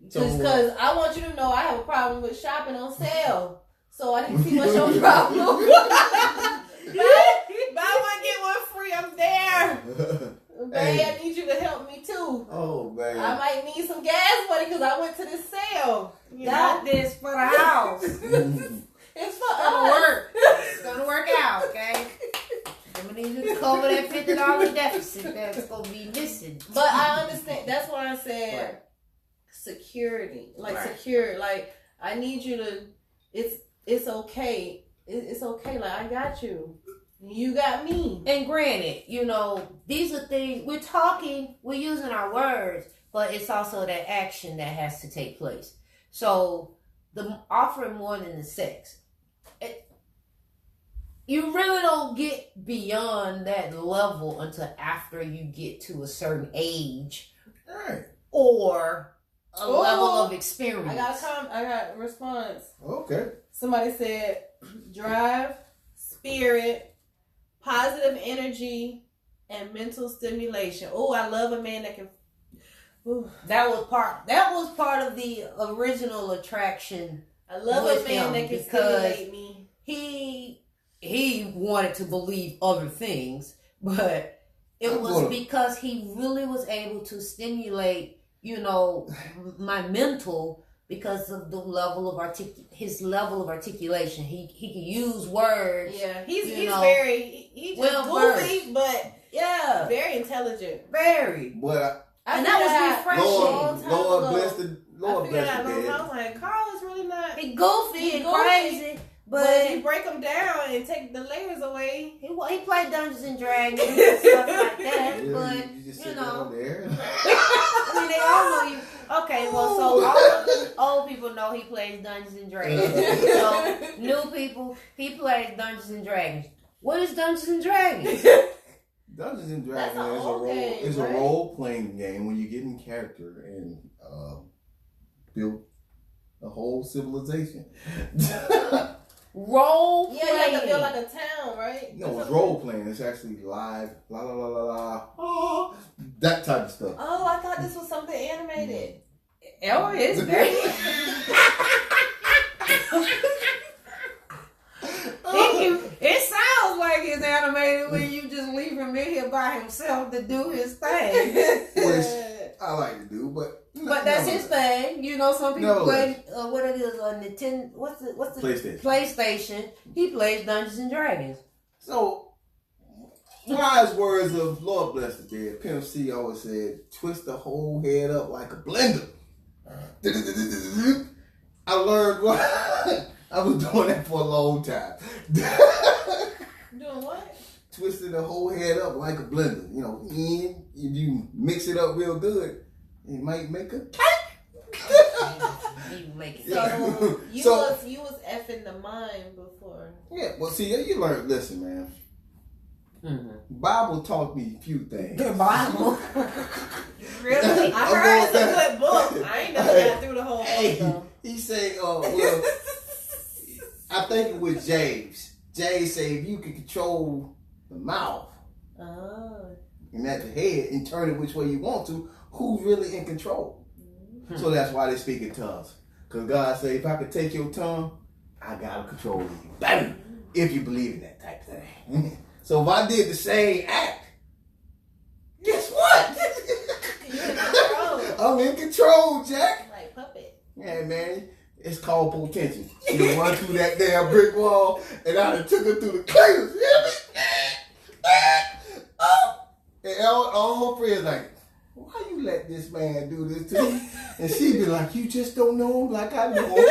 Because I want you to know I have a problem with shopping on sale. So I need to see what's your problem. Buy one, get one free. I'm there. Babe, I need you to help me too. Oh man. I might need some gas money because I went to this sale. Got this for the house. It's for It's gonna us. work. It's gonna work out, okay? I'm gonna need you to cover that $50 deficit that's gonna be missing. But I understand. That's why I said Right. security. Like Right. secure. Like I need you to. It's okay. It's okay. Like I got you. You got me. And granted, these are things we're using our words, but it's also that action that has to take place. So the offering more than the sex. You really don't get beyond that level until after you get to a certain age Right. or a level of experience. I got a response. Okay. Somebody said drive, spirit, positive energy, and mental stimulation. Oh, I love a man that can. Ooh. That was part of the original attraction. I love with a man him that can because stimulate me. He wanted to believe other things, but it was because he really was able to stimulate, my mental because of the level of his level of articulation. He can use words. Yeah, he's very he's well goofy, but yeah, very intelligent. Very. But And that was refreshing. Lord bless the I Lord figured bless out the I dead. was like, Carl is really not. He goofy He and goofy. crazy, But but you break them down and take the layers away. he played Dungeons and Dragons and stuff like that. Yeah, But you just sit down there. I mean, they all know you. Okay, well, so all of the old people know he plays Dungeons and Dragons. So new people, he plays Dungeons and Dragons. What is Dungeons and Dragons? Dungeons and That's Dragons an old game, is right? a role playing game when you get in character and build a whole civilization. Role Yeah, you have to playing. build like a town, right? No, it's role playing. It's actually live, la la la la la, oh, that type of stuff. Oh, I thought this was something animated. Oh, it's very. It sounds like it's animated when you just leave him in here by himself to do his thing. Which I like to do, but That's his thing. Some people No. play what it is on Nintendo. What's the PlayStation. PlayStation. He plays Dungeons and Dragons. So, wise words of Lord bless the dead. Pimp C always said, twist the whole head up like a blender. I learned what I was doing that for a long time. Doing what? twisting the whole head up like a blender. You know, if you mix it up real good, it might make a cake. You make it. So you was effing the mind before. Yeah, well, see, you learn. Listen, man. Bible taught me a few things. The Bible. Really? I heard it's a good book. I ain't never got through the whole book though. He said, well, I think it was James. James said, if you can control the mouth and not the head and turn it which way you want to, who's really in control? So that's why they speak in tongues. Because God said, if I could take your tongue, I got to control you. Baby, if you believe in that type of thing. So if I did the same act, guess what? You're in control. I'm in control, Jack. Like puppet. Yeah, man. It's called potential. You run through that damn brick wall, and I done took her through the craters. You hear me? And all her friends like, why you let this man do this to me? And she be like, you just don't know him like I know him.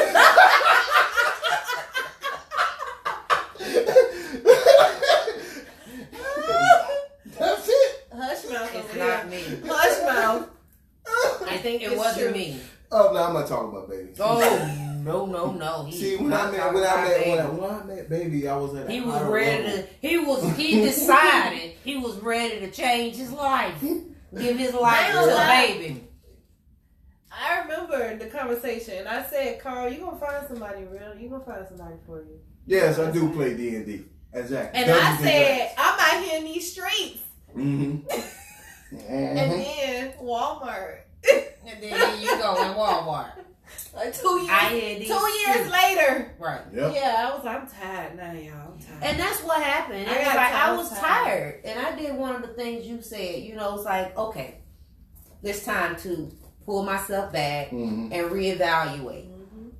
That's it. Hush mouth. It's not me. Hush mouth. I think it It's wasn't true. me. Oh, no, I'm not talking about baby. Oh, no. See, when I met baby, I was at he was ready to, he decided he was ready to change his life. Give his life to a baby. I remember the conversation, and I said, Carl, you gonna find somebody real. You gonna find somebody for you. Yes, I do play D&D. Exactly. And I said, I'm out here in these streets. Mm-hmm. And then Walmart. And then here you go in Walmart. Like 2 years. I hear these 2 years later. Right. Yep. Yeah, I was like, I'm tired now, y'all. I'm tired. And that's what happened. I It was got like I tired. was tired, and I did one of the things you said. You know, it's like, okay, it's time to pull myself back and reevaluate.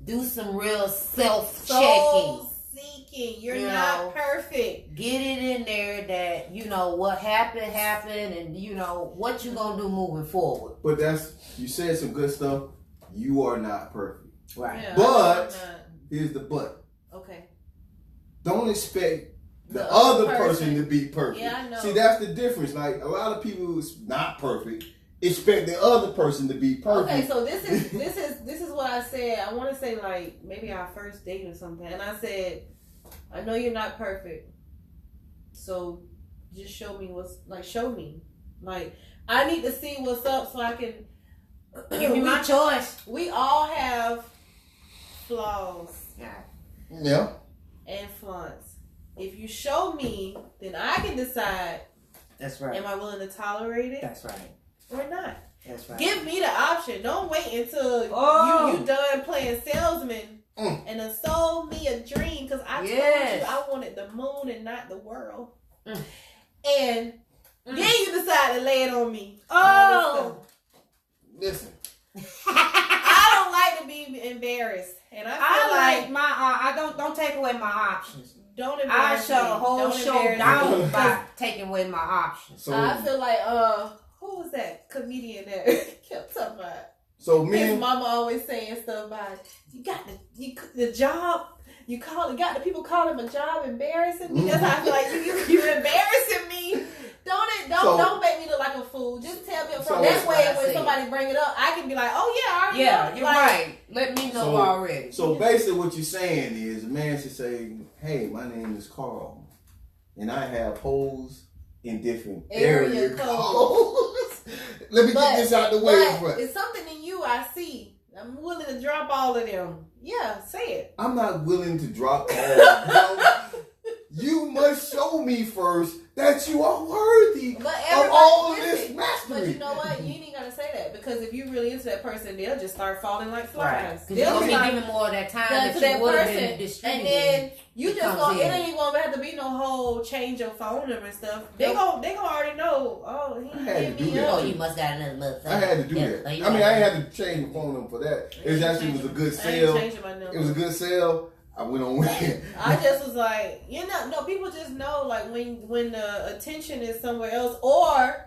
Do some real self-checking. Soul seeking. You're You not know. perfect. Get it in there that, you know, what happened, and, you know, what you going to do moving forward. But you said some good stuff. You are not perfect. Right. Yeah, But I'm not. here's the but. Okay. Don't expect the The other other person person to be perfect. Yeah, I know. See, that's the difference. Like, a lot of people who's not perfect expect the other person to be perfect. Okay, so this is what I said. I want to say like maybe our first date or something, and I said, I know you're not perfect, so just show me show me. Like, I need to see what's up so I can. Give me my choice. We all have flaws Yeah. and flaws. If you show me, then I can decide. That's right. Am I willing to tolerate it That's right. or not? That's right. Give me the option. Don't wait until you done playing salesman and then sold me a dream because I told you I wanted the moon and not the world. And then you decide to lay it on me. Oh. Listen. I don't like to be embarrassed, and I feel like my I don't take away my options. don't I embarrass shut me. the whole Don't show embarrass down me. by taking away my options. So, I feel like who was that comedian that kept talking about? so His men, mama always saying stuff about you got the job. You got the people calling my job embarrassing me. That's how I feel like you embarrassing me. Don't make me look like a fool. Just tell me up front. So- That way, when somebody bring it up, I can be like, oh yeah, I already Yeah, know. you're Like, right. Let me know already. So basically what you're saying is a man should say, hey, my name is Carl, and I have holes in different area codes. Let me get this out the way. But it's something in you I see. I'm willing to drop all of them. Yeah, say it. I'm not willing to drop all of them. You must show me first that you are worthy But of all of listen, this mastery. But you know what? You ain't gotta say that because if you really into that person, they'll just start falling like flies. Because you're They'll going to be start giving more of that time to that that you would have been person, and distributing. then you It just comes gonna. It in. ain't even gonna have to be no whole change your phone number and stuff. They gonna already know. Oh, he I had hit to me do that. up. Oh, you must got another little thing. I had to do Yeah, that. like you I mean, got I that. had to change the phone number for that. It actually was a good I ain't sale. changing my number. It was a good sale. I went on with it. I just was like, no, people just know like when the attention is somewhere else or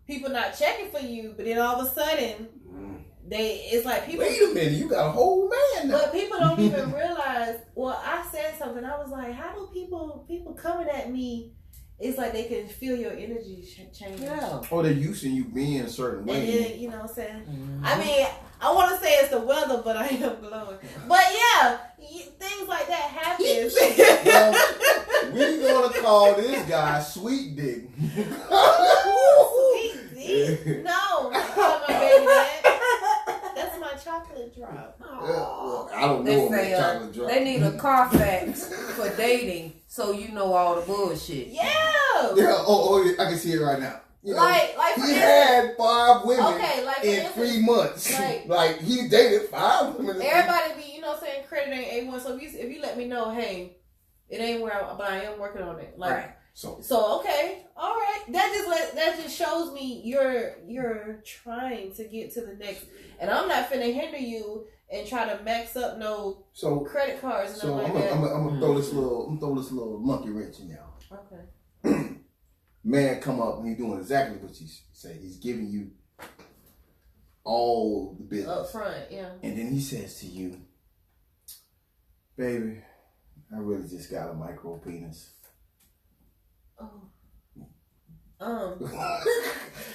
people not checking for you, but then all of a sudden it's like people. Wait a minute, you got a whole man now. But people don't even realize. Well, I said something. I was like, how do people coming at me it's like they can feel your energy change. Yeah. Or they're used to you being a certain way. And then, you know what I'm saying? I mean, I want to say it's the weather, but I am glowing. But yeah, things like that happen. Well, we're going to call this guy Sweet Dick. Sweet dick? No, I call my baby that. That's my chocolate drop. Well, I don't They know say about chocolate drop. they need a Carfax for dating, so you know all the bullshit. Yeah. Yeah, I can see it right now. You know, Like he for had 5 women like for in instance, 3 months. like- Like he dated 5 women. everybody be, you know what I'm saying, credit ain't A1. So if you let me know, hey, it ain't where but I am working on it. Like Right. So okay, all right. That just shows me you're trying to get to the next, and I'm not finna hinder you and try to max up no credit cards and So nothing I'm like gonna throw this little monkey wrench in y'all. Okay. Man come up and he's doing exactly what you say. He's giving you all the business Up front, yeah. and then he says to you, "Baby, I really just got a micro penis." Oh.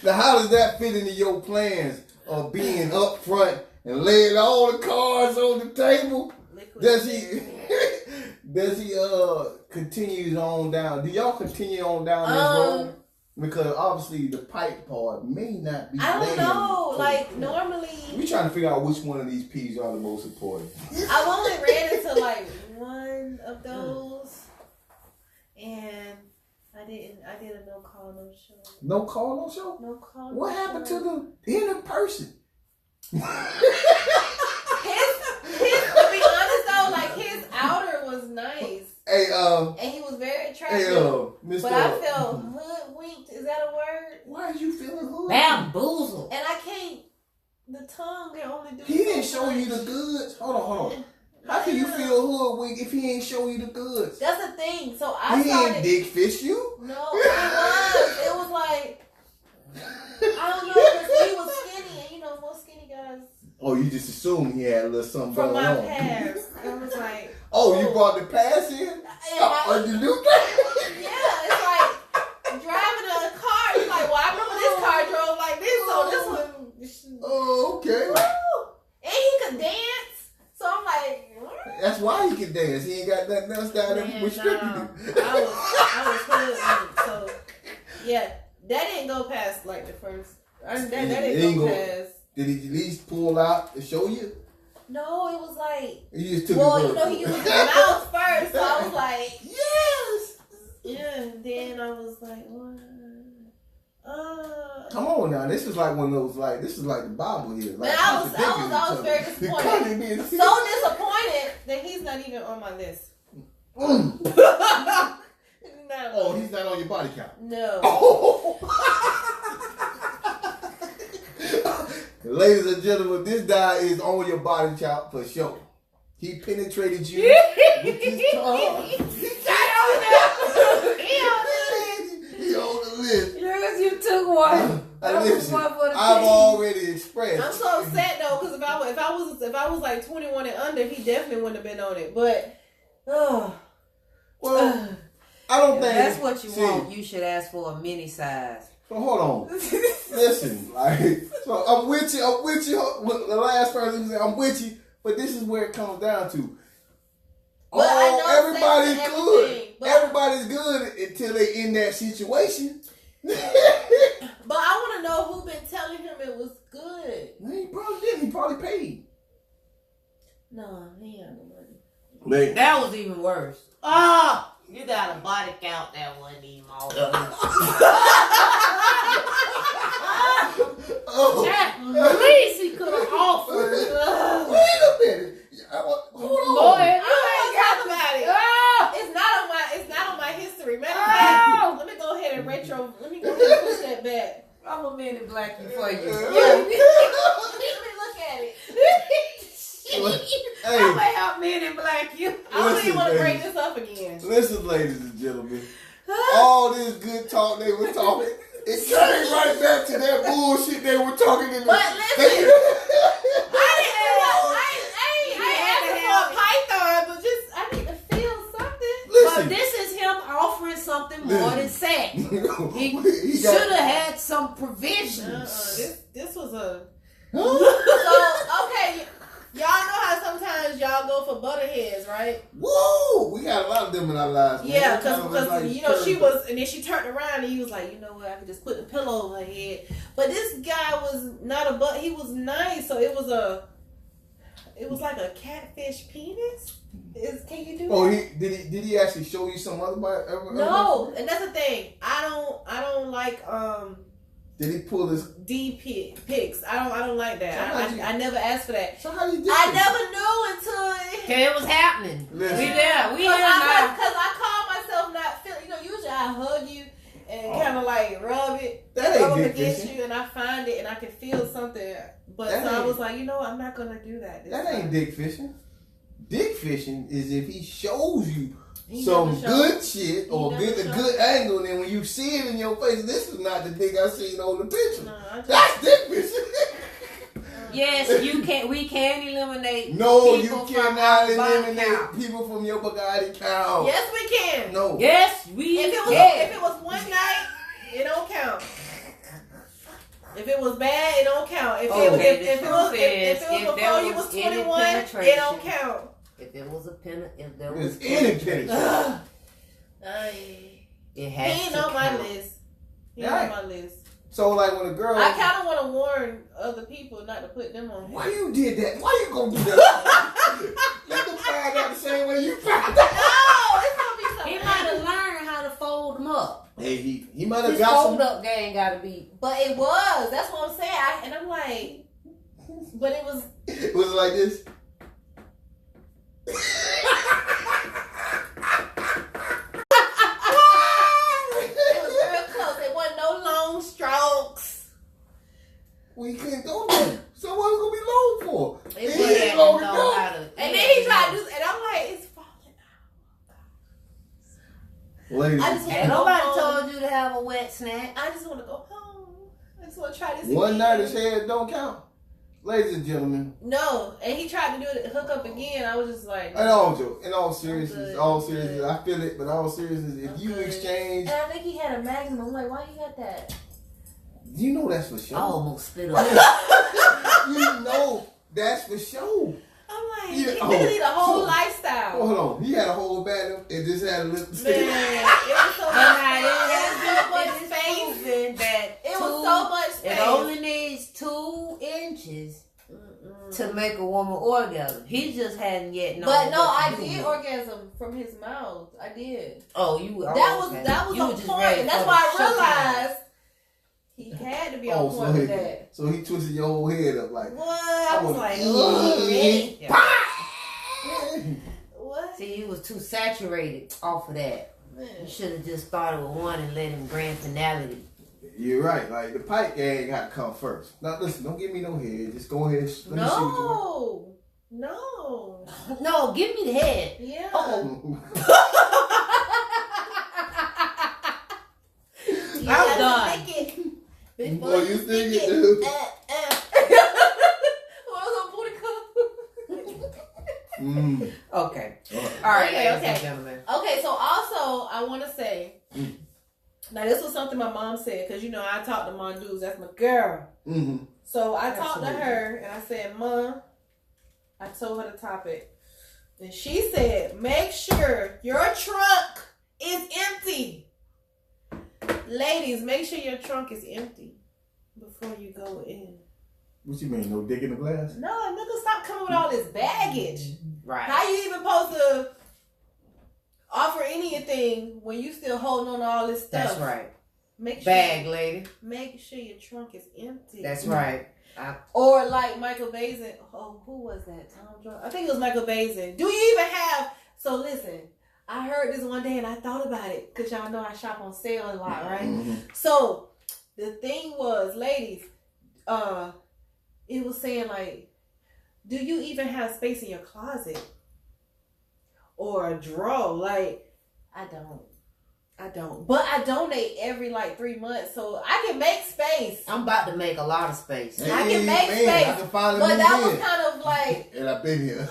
Now, how does that fit into your plans of being up front and laying all the cards on the table? Does he continues on down? Do y'all continue on down this road? Because obviously the pipe part may not be. I don't know. Like we normally, trying to figure out which one of these P's are the most important. I've only ran into like one of those, and I did a no call, no show. No call, no show. No call. What happened to the inner person? His, to be honest though, like his outer was nice. Hey, and he was very attractive. Hey, Mr. But I felt hoodwinked. Is that a word? Why are you feeling hoodwinked? Bamboozled. And I can't. The tongue can only do. He didn't show you the goods. Hold on. How can you feel hoodwinked if he ain't show you the goods? That's the thing. So I He started. ain't dick fish you? No, it was like I don't know because he was skinny, and you know most skinny guys. Oh, you just assumed he had a little something From going my on. past, it was like. Oh, you brought the pass in? Oh, you knew that? Yeah, it's like driving a car. You're like, well, I remember this car drove like this, so this one. Oh, okay. Woo! And he could dance, so I'm like. That's why he can dance. He ain't got nothing else down there restricted him. I was hood, so yeah, that didn't go past like the first. That didn't go past. Did he at least pull out to show you? No, it was like. He just took you know, he used his mouth first, so I was like, yes. Yeah, and then I was like, what? Come on now, this is like one of those this is like the Bible here. Like, man, I was very disappointed. So disappointed that he's not even on my list. Oh, he's not on your body count. No. Oh. Ladies and gentlemen, this guy is on your body count for sure. He penetrated you with his tongue. He on the list. Yes, you took one. Listen, I've already expressed. I'm so upset though, because if I was like 21 and under, he definitely wouldn't have been on it. But well, I don't if think that's what you want. You should ask for a mini size. So hold on. Listen, so I'm with you. The last person said I'm with you, but this is where it comes down to. Everybody's good. Everybody's good until they in that situation. But I want to know who been telling him it was good. He probably didn't. He probably paid. No, he had no money. That was even worse. Oh, you got a body count that wasn't even all At least he could have offered. Wait a minute. Hold on. Boy, Talk about it. Oh. It's not on my history. Matter of fact, let me go ahead and push that back. I'm a minute black you for you. Yeah. Let me look at it. Hey, I'm gonna help men in black you. I don't even want to bring this up again. Listen, ladies and gentlemen. All this good talk they were talking, it came right back to that bullshit they were talking in the. But listen, I ain't asking for a python, but just I need to feel something. Listen, But this is him offering something more than sex. He should have had some provisions. This was a. Huh? So okay, y'all know how sometimes y'all go for butterheads, right? Woo! We got a lot of them in our lives. Man. Yeah, They kind of because like you know she curvy. was, and then she turned around and he was like, you know what, I could just put the pillow over her head. But this guy was not a butt. He was nice, so it was like a catfish penis. Can you do that? Oh, did he actually show you some other body? No, and that's the thing. I don't like Did he pull his? D pics. I don't like that. So I never asked for that. So how you did? I never knew until Okay, it was happening. Listen. We there. We here because now. I call myself not feeling. You know, usually I hug you and kind of like rub it, That ain't rub dick against fishing. you, and I find it and I can feel something. But That so I ain't- was like, you know what, I'm not gonna do that. This That time. ain't dick fishing. Dick fishing is if he shows you He some never good shit or never get a showed. good angle, and then when you see it in your face, this is not the dick I seen on the picture. No, I just, That's dick fishing. Yes, you can. We can eliminate. No, you people from cannot our body eliminate count. people from your body count. yes, we can. No. Yes, we If can. it was one night, it don't count. If it was bad, it don't count. If it was before you was 21, it don't count. If it was if there It's was any penetration. it has He ain't to on my count. list. He ain't Right. on my list. So like when a girl, I kind of want to warn other people not to put them on. why you did that? Why you gonna do that? Let them find out the same way you found out. No, it's gonna be something. He might have learned how to fold them up. Hey, he might have His got fold some. up game got to be. But it was. That's what I'm saying. And I'm like, but it was. Was it like this? It was real close. It wasn't no long strokes. We couldn't go there. So what was gonna be long for? It He was- ain't long to know go. how to. And then he tried to do, and I'm like, it's falling Ladies, I just Ain't Go nobody home. told you to have a wet snack. out. I just want to go home. I just want to try this. one again. night his head don't count. Ladies and gentlemen, No, and he tried to do it, hook up again. I was just like, in all seriousness, good. I feel it, but all seriousness, if I'm you good. exchange, and I think he had a Magnum. I'm like, why he got that? you know that's for I show. almost spit on. You know that's for show. I'm like, Yeah, he oh, literally the whole so- lifestyle. Oh, hold on. He had a whole bag and just had a little Man, stick. it was so But much, now it was so much it is space. proven that It was so much space. It only needs 2 inches to make a woman orgasm. He just hadn't yet known. But no, what I to do did with it. orgasm from his mouth. I did. Oh, you. That was okay. that was You on were just point, ready and that's for why the I showtime. realized he had to be on Oh, point with that. so he twisted your whole head up like. What? I was like, Yeah. oh, what? See, he was too saturated off of that. Man. You should have just started with one and let him grand finality. You're right. Like the pipe gang got to come first. Now listen, don't give me no head. Just go ahead. Let me see what No. No, give me the head. Yeah. Oh. You I'm gotta done. think it before Boy, you you think think it, it. dude. What was on booty call? Mm. Okay. All right. All right, Okay, ladies okay. and gentlemen. Okay, so also I want to say, now this was something my mom said, because you know I talk to Mom Dudes, that's my girl. Mm-hmm. So I talked to Absolutely. her and I said, Mom, I told her the topic, and she said, make sure your trunk is empty. Ladies, make sure your trunk is empty before you go in. What you mean? No dick in the glass? No, nigga, stop coming with all this baggage. Right. How you even supposed to offer anything when you still holding on to all this stuff? That's right. Make sure, Bag lady. make sure your trunk is empty. That's right. Or like Michael Bazin. Oh, who was that? Tom Jones. I think it was Michael Bazin. Do you even have? So listen, I heard this one day and I thought about it because y'all know I shop on sale a lot, right? Mm-hmm. So the thing was, ladies, it was saying like, do you even have space in your closet or a drawer? Like, I don't. But I donate every like 3 months, so I can make space. I'm about to make a lot of space. I can make space. I can finally But move that was in. kind of like And I've been here.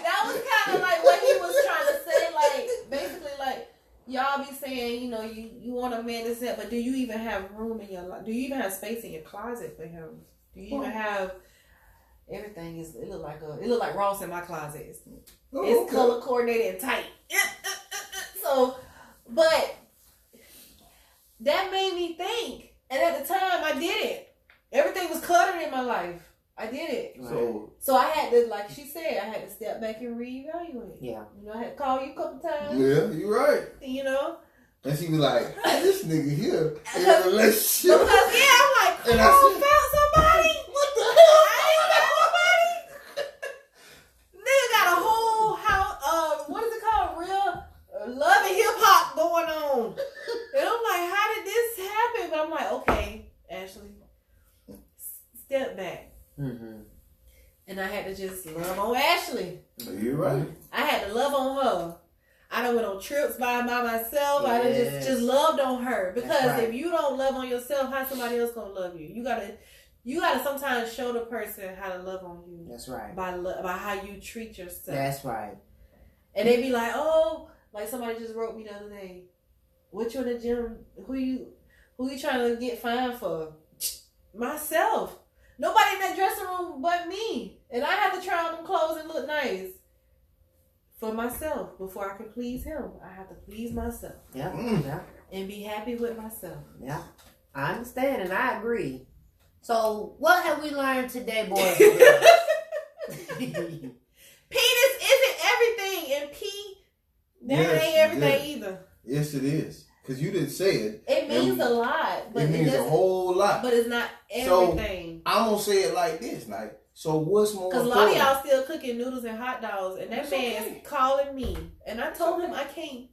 that was kind of like what he was trying to say. Like basically, like y'all be saying, you know, you want a man to set, but do you even have room in your life? Do you even have space in your closet for him? Do you even have everything? It look like Ross in my closet. It's color coordinated and tight. So, but that made me think, and at the time I did it. Everything was cluttered in my life. I did it. So I had to, like she said, I had to step back and reevaluate. Yeah. You know, I had to call you a couple times. Yeah, you're right. You know? And she was like, hey, this nigga here in a relationship. Because, yeah, I'm like, and I found somebody. What the hell? I ain't found nobody. Nigga got a whole house, what is it called? Real love and hip hop going on. And I'm like, how did this happen? But I'm like, okay, Ashley, step back. Mm-hmm. And I had to just love on Ashley. You're right. I had to love on her. I done went on trips by myself. I done Yes. just loved on her. Because right. if you don't love on yourself, how somebody else gonna love you? You gotta sometimes show the person how to love on you. That's right. By how you treat yourself. That's right. And they be like, oh, like somebody just wrote me the other day. What you in the gym? Who you trying to get fined for? Myself. Nobody in that dressing room but me. And I have to try on them clothes and look nice for myself before I can please him. I have to please myself. Yeah. Yeah. And be happy with myself. Yeah. I understand and I agree. So what have we learned today, boys and girls? Penis isn't everything, and that ain't everything either. Yes, it is. Because you didn't say it. It means a lot. But it means a whole lot. But it's not everything. So, I'm going to say it like this. Like, so what's more important? Because a lot of y'all still cooking noodles and hot dogs, and that man's calling me. And I told him I can't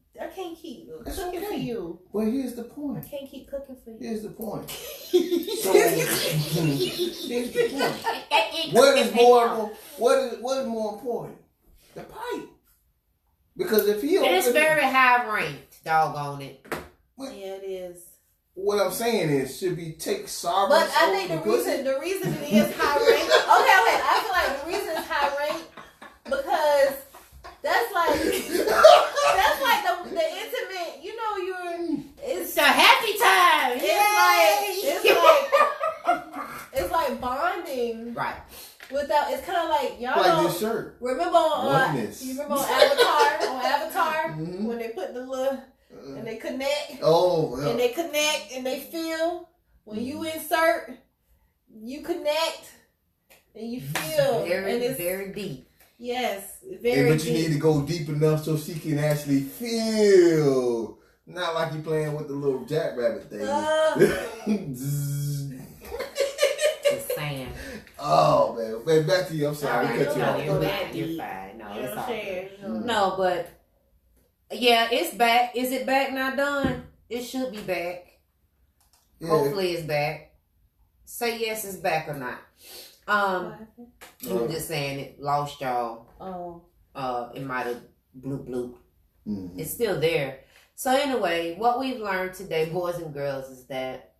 keep cooking for you. Well, here's the point. I can't keep cooking for you. Here's the point. So, here's the point. What is more important? The pipe. Because if he it's very high ranked, doggone it. Yeah, it is. What I'm saying is, should we take sorrow? But I think the reason it is high ranked. Okay. I feel like the reason it's high ranked because that's like the intimate. You know, it's a happy time. It's like bonding. Right. It's kind of like y'all like know, this shirt. Remember on Avatar mm-hmm. when they put the little and they connect. Oh, yeah. And they connect and they feel when you insert, you connect and you feel. Very, and it's very deep. Yes, very but you deep. need to go deep enough so she can actually feel. Not like you playing with the little jackrabbit thing. Just saying. Oh man, back to you. I'm sorry, Right, we cut you off. You're fine. No, it's all good. Mm. No, but yeah, it's back. Is it back now, Don? It should be back. Yeah. Hopefully, it's back. Say yes, it's back or not. I'm just saying it lost y'all. It might have bloop. Mm-hmm. It's still there. So anyway, what we've learned today, boys and girls, is that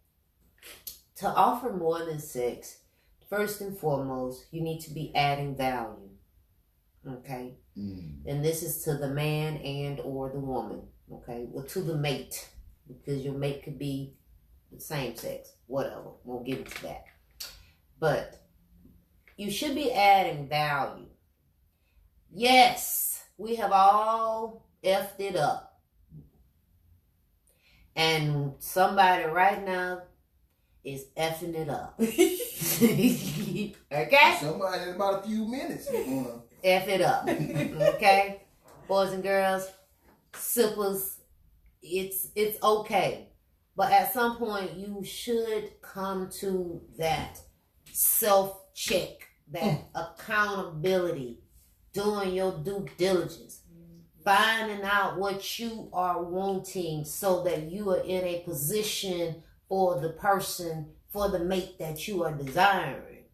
to offer more than sex, first and foremost, you need to be adding value. Okay? And this is to the man and or the woman. Okay? Well, to the mate. Because your mate could be the same sex. Whatever. Won't get into that. But you should be adding value. Yes, we have all effed it up. And somebody right now is effing it up. Okay? Somebody in about a few minutes is gonna F it up. Okay? Boys and girls, sippers, it's okay. But at some point you should come to that self-check, that accountability, doing your due diligence, finding out what you are wanting so that you are in a position for the person, for the mate that you are desiring.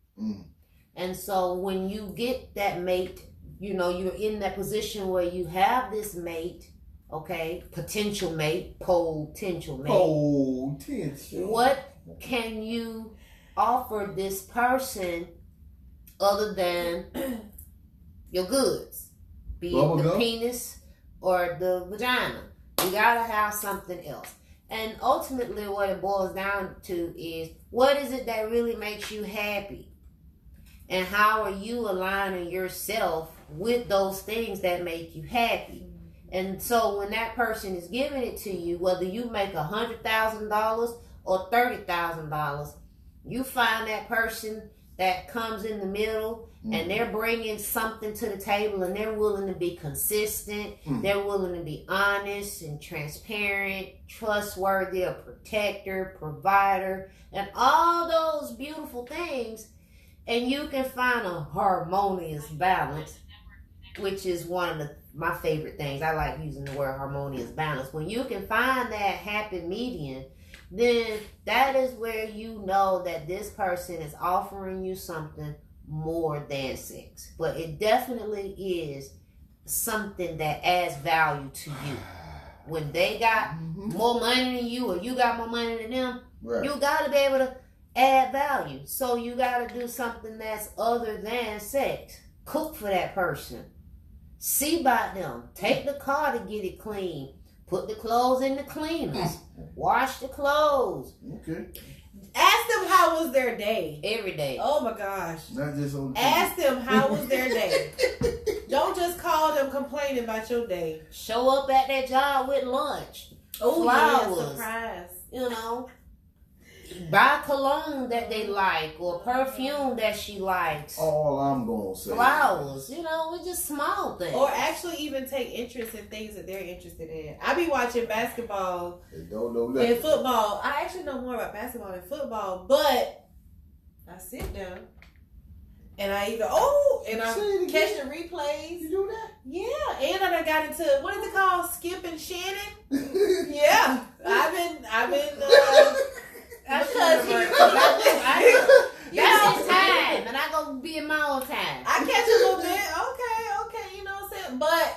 And so when you get that mate, you know, you're in that position where you have this mate, okay, potential mate. What can you offer this person other than your goods? Be it the penis or the vagina. You gotta have something else. And ultimately what it boils down to is, what is it that really makes you happy? And how are you aligning yourself with those things that make you happy? And so when that person is giving it to you, whether you make $100,000 or $30,000, you find that person that comes in the middle, and they're bringing something to the table, and they're willing to be consistent. They're willing to be honest and transparent, trustworthy, a protector, provider, and all those beautiful things. And you can find a harmonious balance, which is one of my favorite things. I like using the word harmonious balance. When you can find that happy median, then that is where you know that this person is offering you something more than sex. But it definitely is something that adds value to you. When they got more money than you, or you got more money than them, you got to be able to add value. So you got to do something that's other than sex. Cook for that person. See about them. Take the car to get it clean. Put the clothes in the cleaners. Wash the clothes. Okay. Ask them how was their day. Every day. Oh my gosh. Not just on the Ask them how was their day. Don't just call them complaining about your day. Show up at that job with lunch. Oh, flowers. yeah, surprise. You know. Buy cologne that they like, or perfume that she likes. All I'm gonna say. Flowers, you know, it's just small things. Or actually even take interest in things that they're interested in. I be watching basketball Don't know that. and football. I actually know more about basketball than football, but I sit down and I either I catch the replays. You do that? Yeah, and I done got into, what is it called? Skip and Shannon? Yeah. I've been because that's his time, and I go be in my own time. I catch a little bit. Okay, you know what I'm saying? But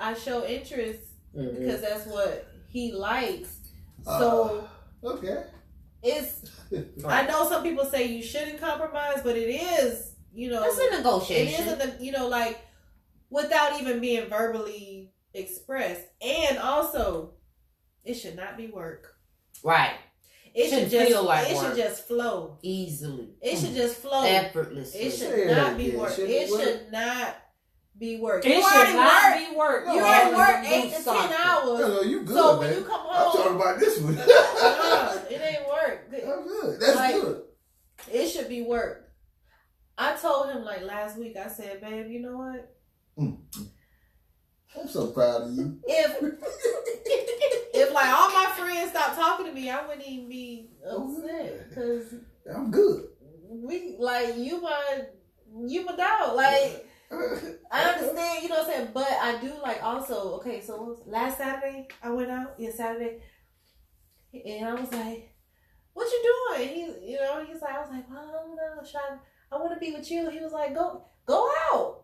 I show interest because that's what he likes. So okay. it's I know some people say you shouldn't compromise, but it is, it's a negotiation. It is like without even being verbally expressed. And also it should not be work. Right. It should just feel like work. should just flow Easily. It should just flow effortlessly. It should not be work. It should not be work. You It already should not work. be work. You already work 8 to 10 hours. No, you good, So man. when you come I'm talking home, about this one. it ain't work. I'm good. That's Like, good. It should be work. I told him like last week. I said, "Babe, you know what? I'm so proud of you. If like all my friends stopped talking to me, I wouldn't even be upset because I'm good. we like you my dog. Like I understand, you know what I'm saying, but I do like also. Okay, so last Saturday I went out. Yeah, Saturday, and I was like, "What you doing?" He's like, I was like, "Well, I don't know, I want to be with you." He was like, "Go out.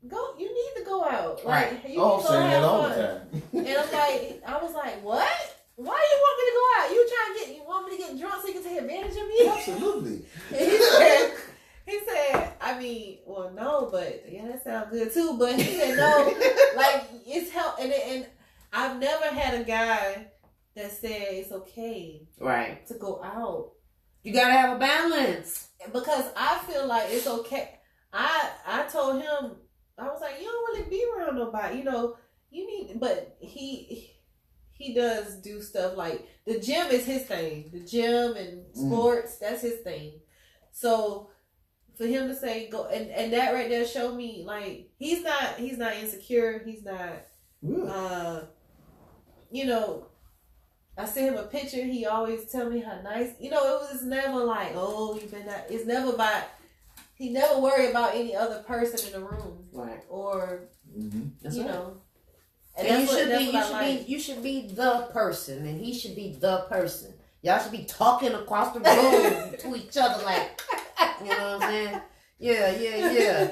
Go. You need to go out. Like, Right. you I'm need to saying that have all the fun." time. And I was like, "What? Why you want me to go out? You want me to get drunk so you can take advantage of me?" Absolutely. And he said, I mean, well, no, but yeah, that sounds good too. But he said, no, like it's help. And I've never had a guy that said it's okay, Right. to go out. You gotta have a balance. Because I feel like it's okay. I told him, I was like, you don't really be around nobody, you need, but he does do stuff like the gym is his thing. The gym and sports, that's his thing. So for him to say go, and that right there showed me like he's not insecure. He's not, I sent him a picture. He always tell me how nice, it was never like, oh, you've been that. It's never about, he never worry about any other person in the room. Right. Or, That's you right. know. And you should be the person, and he should be the person. Y'all should be talking across the room to each other like, you know what I'm saying? Yeah.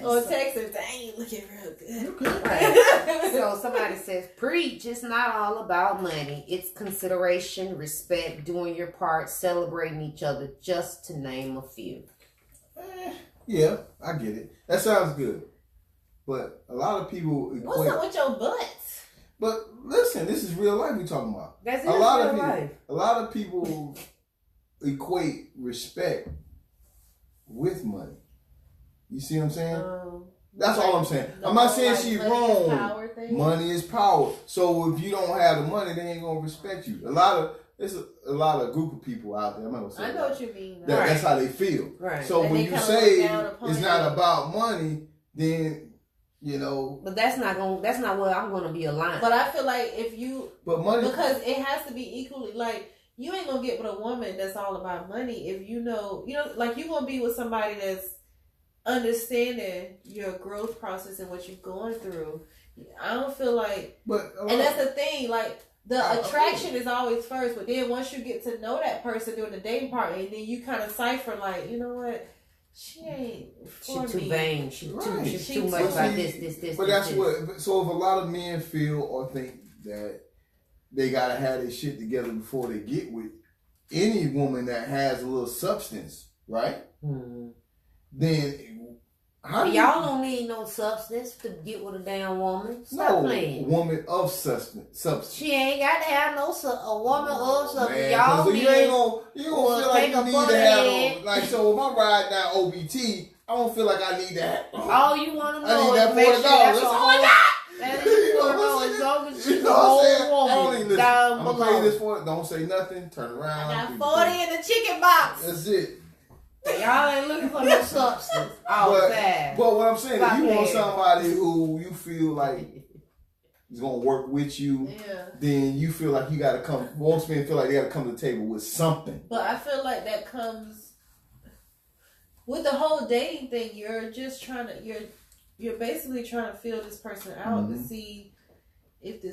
Or Texas, dang, looking real good. Right. So somebody says, preach. It's not all about money. It's consideration, respect, doing your part, celebrating each other, just to name a few. Yeah, I get it. That sounds good. But a lot of people What's up with your butts? But listen, this is real life we talking about. That's a lot real of people. life. A lot of people equate respect with money. You see what I'm saying? That's all I'm saying. I'm not saying she's wrong. Money is power. So if you don't have the money, they ain't gonna respect you. There's a lot of group of people out there. I'm not gonna say I know what you mean. That's how they feel. Right. So And when they you kinda say look down upon it's you. not about money, then But that's not what I'm gonna be aligned. But I feel like if you, money, because it has to be equally, like, you ain't gonna get with a woman that's all about money if you know, like, you gonna be with somebody that's understanding your growth process and what you're going through. I don't feel like, and that's the thing, like, the attraction is always first, but then once you get to know that person during the dating part, and then you kind of cipher, like, you know what, she ain't for She too me. vain. She too much about this. But that's what. So if a lot of men feel or think that they gotta have their shit together before they get with any woman that has a little substance, right? Mm-hmm. Then y'all don't need no substance to get with a damn woman. Stop playing. Woman of substance. She ain't got to have a woman of substance. Man, y'all so need. you ain't gonna feel like you need to have like. So if I'm riding down OBT, I don't feel like I need that. All you want to I know need is that make sure $40. that's That's a all I whole. got. That is you want to know as long as she's You a know what I'm whole saying? woman down I'm below. gonna pay this for it. Don't say nothing. Turn around. I got 40 in the chicken box. That's it. Y'all ain't looking for no substance. But what I'm saying is, you want somebody who you feel like is gonna work with you. Yeah. Then you feel like you gotta come. Most men feel like they gotta come to the table with something. But I feel like that comes with the whole dating thing. You're just trying to. You're basically trying to feel this person out to see if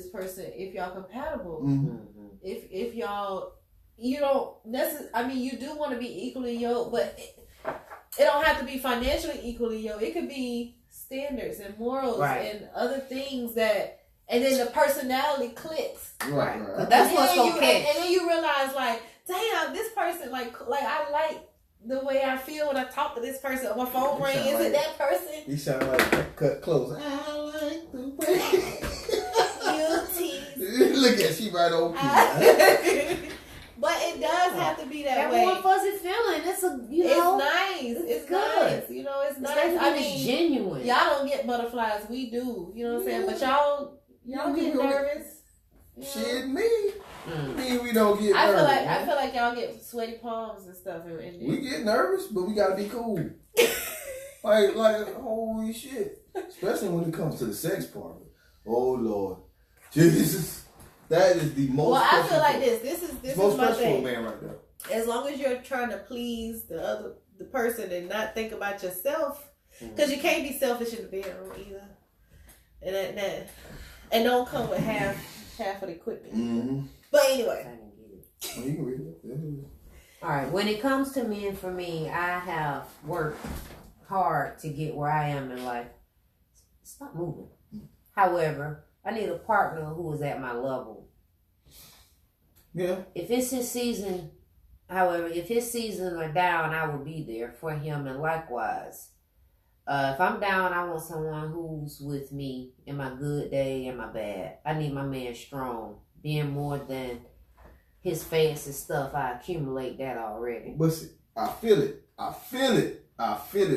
y'all compatible. Mm-hmm. If y'all. You don't necessarily. I mean, you do want to be equally yoked, but it don't have to be financially equally yoked. It could be standards and morals and other things that, and then the personality clicks. Right. That's what's gonna catch. And then you realize, like, damn, this person, like I like the way I feel when I talk to this person. My phone ring. Is it that person? You sound like cut close. I like the way you look at she right over here. But it does have to be that way. That warm fuzzy feeling. It's nice. It's good. Nice. You know, it's nice. I mean, it's genuine. Y'all don't get butterflies. We do. You know what I'm saying? But y'all get nervous. Shit, me. Me, we don't get nervous. I feel like y'all get sweaty palms and stuff. We get nervous, but we gotta be cool. like holy shit. Especially when it comes to the sex part. Oh Lord, Jesus. That is the most. Well, I feel like this is most my thing. man right there. As long as you're trying to please the person and not think about yourself, because you can't be selfish in the bedroom either, and don't come with half of the equipment. Mm-hmm. But anyway, you can read it. All right. When it comes to men, for me, I have worked hard to get where I am in life. Stop moving. However, I need a partner who is at my level. Yeah. If it's his season, however, if his seasons are down, I will be there for him, and likewise. If I'm down, I want someone who's with me in my good day and my bad. I need my man strong, being more than his fancy stuff. I accumulate that already. But see, I feel it.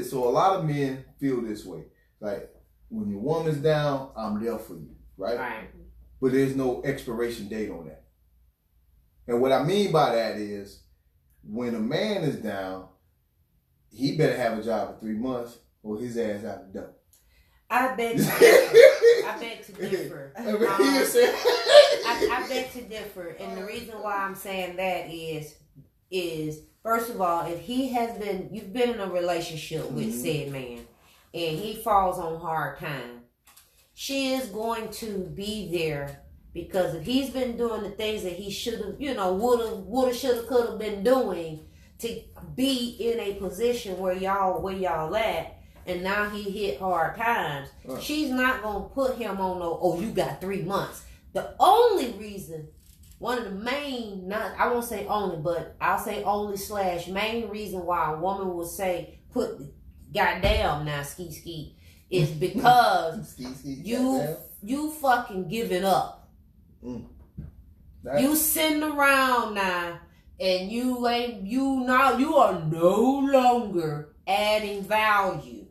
So a lot of men feel this way. Like, when your woman's down, I'm there for you. Right? But there's no expiration date on that. And what I mean by that is, when a man is down, he better have a job for 3 months or his ass out the door. I beg to differ. I beg to differ. And the reason why I'm saying that is first of all, if you've been in a relationship with said man and he falls on hard times, she is going to be there, because if he's been doing the things that he should have, woulda, shoulda, coulda been doing to be in a position where y'all at, and now he hit hard times, she's not gonna put him on you got 3 months. The only reason, one of the main, I won't say only, but I'll say only / main reason why a woman would say goddamn now ski is because you fucking giving up. You sitting around now, and you are no longer adding value.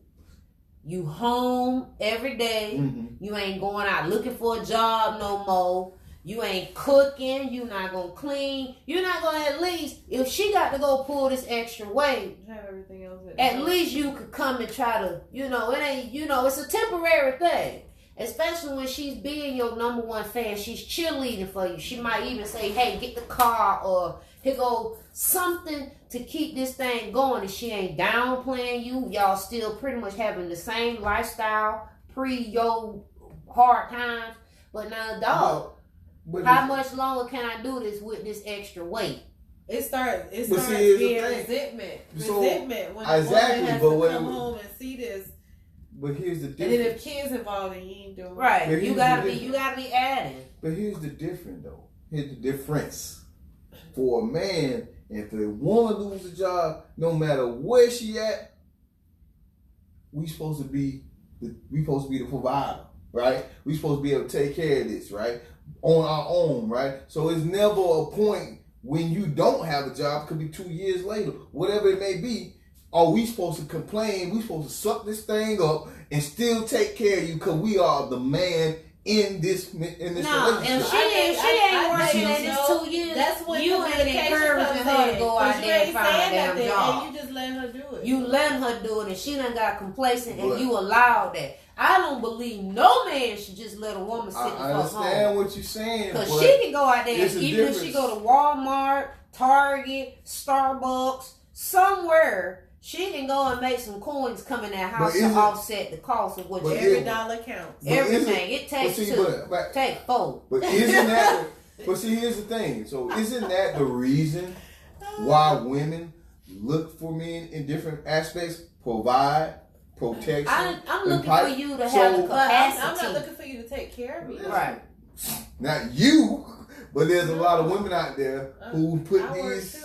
You home every day. Mm-hmm. You ain't going out looking for a job no more. You ain't cooking. You not gonna clean. You're not gonna at least, if she got to go pull this extra weight, have everything else at least you could come and try to, it ain't, it's a temporary thing. Especially when she's being your number one fan. She's cheerleading for you. She might even say, hey, get the car, or here go something to keep this thing going. And she ain't downplaying you. Y'all still pretty much having the same lifestyle pre your hard times. But now, dog, how much longer can I do this with this extra weight? It starts being resentment. So, resentment when exactly, the woman has to come home and see this. But here's the difference. And then if kids involved, and you ain't doing right. You gotta be adding. But here's the difference, though. Here's the difference. For a man, if a woman loses a job, no matter where she at, we supposed to be the provider, right? We supposed to be able to take care of this, right? On our own, right? So it's never a point when you don't have a job. It could be 2 years later, whatever it may be. Are we supposed to complain? We supposed to suck this thing up and still take care of you because we are the man in this relationship? No, if she ain't working in this 2 years, that's when you ain't encouraging her to go out there and find a damn job. And you just letting her do it. You letting her do it, and she done got complacent, and you allowed that. I don't believe no man should just let a woman sit in her home. I understand what you're saying. Because she can go out there, even if she go to Walmart, Target, Starbucks, somewhere, she can go and make some coins come in that house to offset the cost of what every dollar counts. Everything. It takes take four. But isn't that... But see, here's the thing. So isn't that the reason why women look for men in different aspects? Provide, protection. I'm looking for you to have the capacity. I'm not looking for you to take care of me. Right. Not you, but there's a lot of women out there who put these...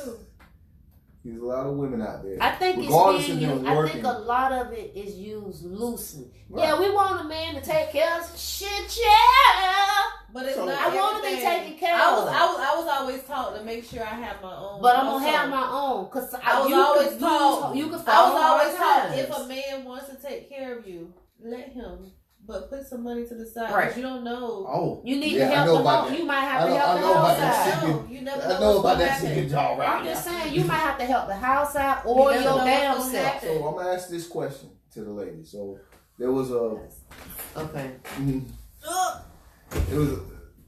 There's a lot of women out there. I think it's being used. I think a lot of it is used loosely. Right. Yeah, we want a man to take care of shit, yeah. But it's not. I want to be taken care of. I was always taught to make sure I have my own. But I'm gonna have my own because I was always taught. You can I was always taught if a man wants to take care of you, let him. But put some money to the side because you don't know. Oh, you need to help the house. You might have to help the house out. You never know. I know about that second job right I'm just saying, you might have to help the house out or your damn self. So I'm gonna ask this question to the lady. So there was a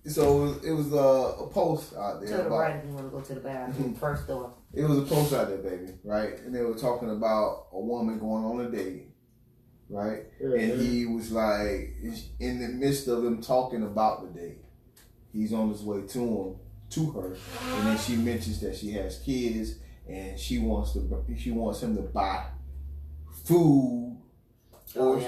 it was a post out there. To the right if you want to go to the bathroom. First door. It was a post out there, baby, right? And they were talking about a woman going on a date. Right? Mm-hmm. And he was like, in the midst of them talking about the date, he's on his way to her, and then she mentions that she has kids, and she wants him to buy food or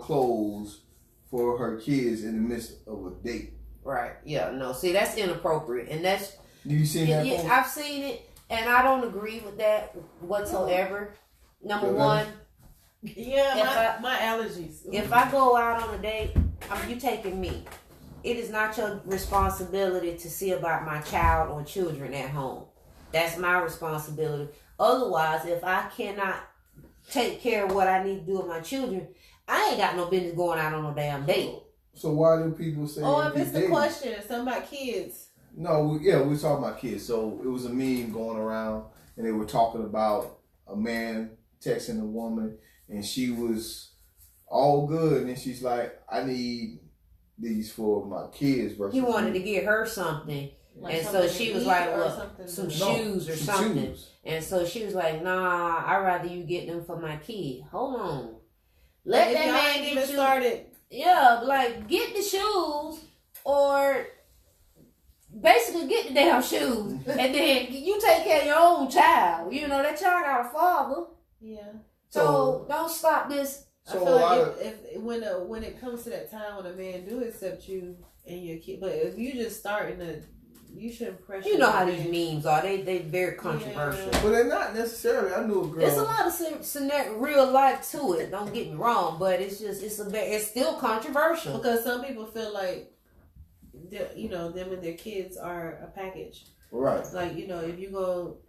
clothes for her kids in the midst of a date. Right? Yeah. No. See, that's inappropriate, and that's. You seen that? Yeah, I've seen it, and I don't agree with that whatsoever. Number one. Yeah, my allergies. If I go out on a date, you taking me. It is not your responsibility to see about my child or children at home. That's my responsibility. Otherwise, if I cannot take care of what I need to do with my children, I ain't got no business going out on no damn date. So why do people say? Oh, I missed the question. Something about kids. No, we're talking about kids. So it was a meme going around, and they were talking about a man texting a woman. And she was all good, and then she's like, "I need these for my kids." Versus he wanted to get her something, and so she was like, "Well, some shoes or something." And so she was like, "Nah, I'd rather you get them for my kid." Hold on, let that man get you started. Yeah, like get the shoes, or basically get the damn shoes, and then you take care of your own child. You know that child got a father. Yeah. So don't stop this. So I feel like if when it comes to that time when a man do accept you and your kid, but if you just starting to, you shouldn't pressure. You know how these memes are. They very controversial. Yeah. But they're not necessarily. I knew a girl. There's a lot of real life to it. Don't get me wrong, but it's still controversial because some people feel like them and their kids are a package. Right. Like, if you go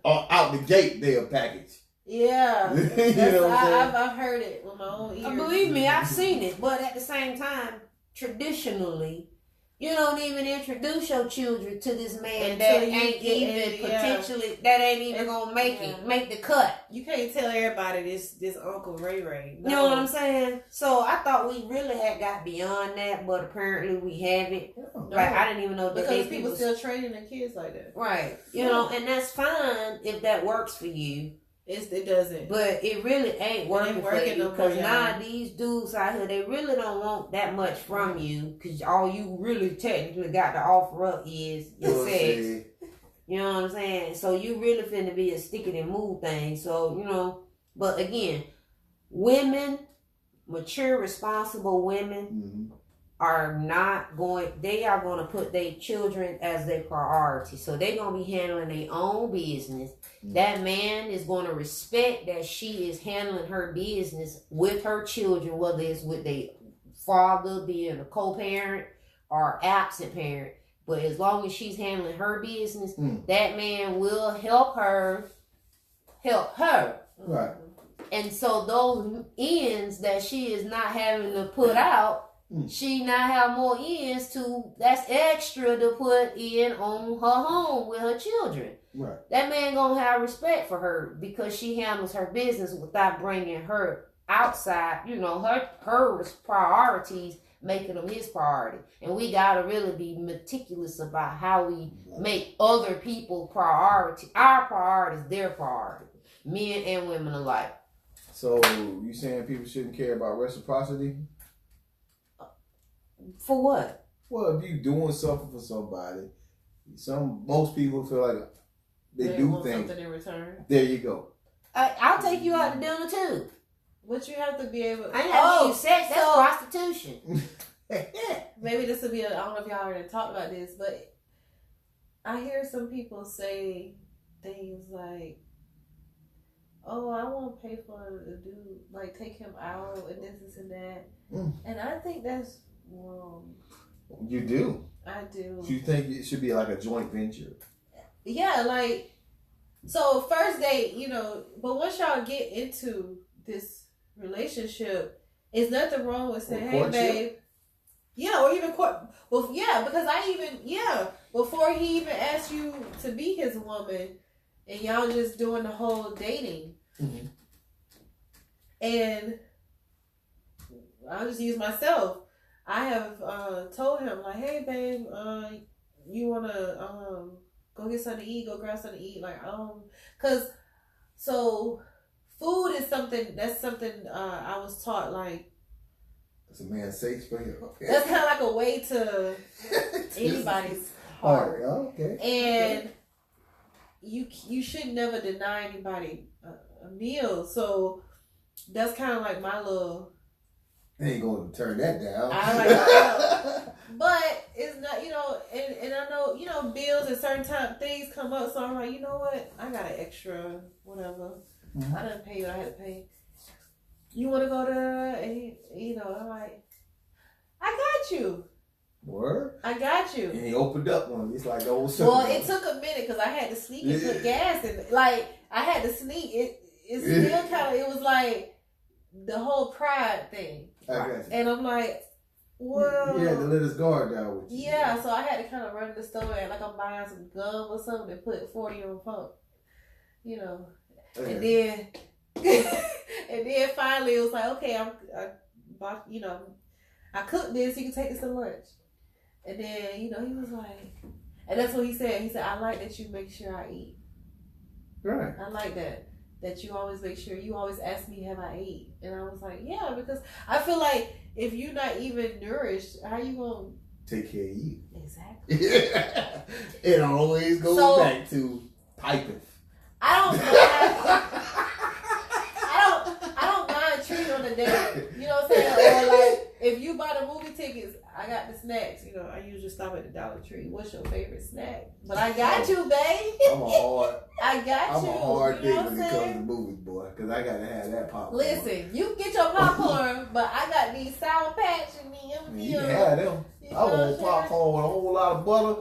out the gate, they're a package. Yeah. You know what I'm saying? I've heard it with my own ears. Believe me, I've seen it. But at the same time, traditionally, you don't even introduce your children to this man that ain't even potentially that ain't even gonna make the cut. You can't tell everybody this Uncle Ray Ray. No. You know what I'm saying? So I thought we really had got beyond that, but apparently we haven't. No. Like I didn't even know that because people still training their kids like that. Right. You know, and that's fine if that works for you. It doesn't. But it really ain't working for you because now yeah. these dudes out here, they really don't want that much from you because all you really technically got to offer up is your sex. You know what I'm saying? So you really finna be a stick it and move thing. So, but again, women, mature, responsible women are they are going to put their children as their priority. So they're going to be handling their own business. That man is going to respect that she is handling her business with her children, whether it's with their father being a co-parent or absent parent. But as long as she's handling her business, that man will help her. Right. And so those ends that she is not having to put out, she now have more ends that's extra to put in on her home with her children. Right. That man gonna have respect for her because she handles her business without bringing her outside, her priorities, making them his priority. And we gotta really be meticulous about how we make other people priority. Our priority is their priority. Men and women alike. So you saying people shouldn't care about reciprocity? For what? Well, if you doing something for somebody, most people feel like they do want things. Something in return. There you go. I'll take you out to dinner too. But you have to be able. I ain't have to give you sex. That's prostitution. Maybe this will be. I don't know if y'all already talked about this, but I hear some people say things like, "Oh, I won't pay for a dude, like take him out and this and that," and I think that's wrong. You do. I do. You think it should be like a joint venture? Yeah, like so first date, but once y'all get into this relationship, is nothing wrong with saying, "Hey, babe." Yeah, or even court. Well, yeah, because before he even asked you to be his woman, and y'all just doing the whole dating, and I'll just use myself. I have told him like, "Hey, babe, you wanna go get something to eat? Go grab something to eat?" So food is something I was taught like. It's a man's safe for him. That's kind of like a way to anybody's heart. Oh, okay. And you should never deny anybody a meal. So that's kind of like my little. They ain't going to turn that down. I like that. But it's not, and I know, bills and certain things come up. So I'm like, you know what? I got an extra whatever. I didn't pay what I had to pay. You want to go to, and I'm like, I got you. Word? I got you. And he opened up on him. It's like the old circle. Well, it took a minute because I had to sneak and put gas in it. Like, I had to sneak. It's still kind of, it was like the whole pride thing. I got you. And I'm like, well. You had to let his guard down with you. Yeah, so I had to kind of run to the store and like I'm buying some gum or something and put 40 on pump. And then. And then finally it was like, okay, I cooked this, you can take this to lunch. And then, he was like, and that's what he said. He said, I like that you make sure I eat. Right. I like that you always make sure, you always ask me, have I ate? And I was like, yeah, because I feel like if you're not even nourished, how you going to take care of you? Exactly. It always goes back to piping. I don't mind treating on the day. You know what I'm saying? Or like if you buy the movie tickets, I got the snacks. I usually stop at the Dollar Tree. What's your favorite snack? But I got you, babe. I'm a hard dick when it comes to movies, boy, because I gotta have that popcorn. Listen, you can get your popcorn, but I got these Sour Patch and the M&M's. You can have them. I want popcorn with a whole lot of butter,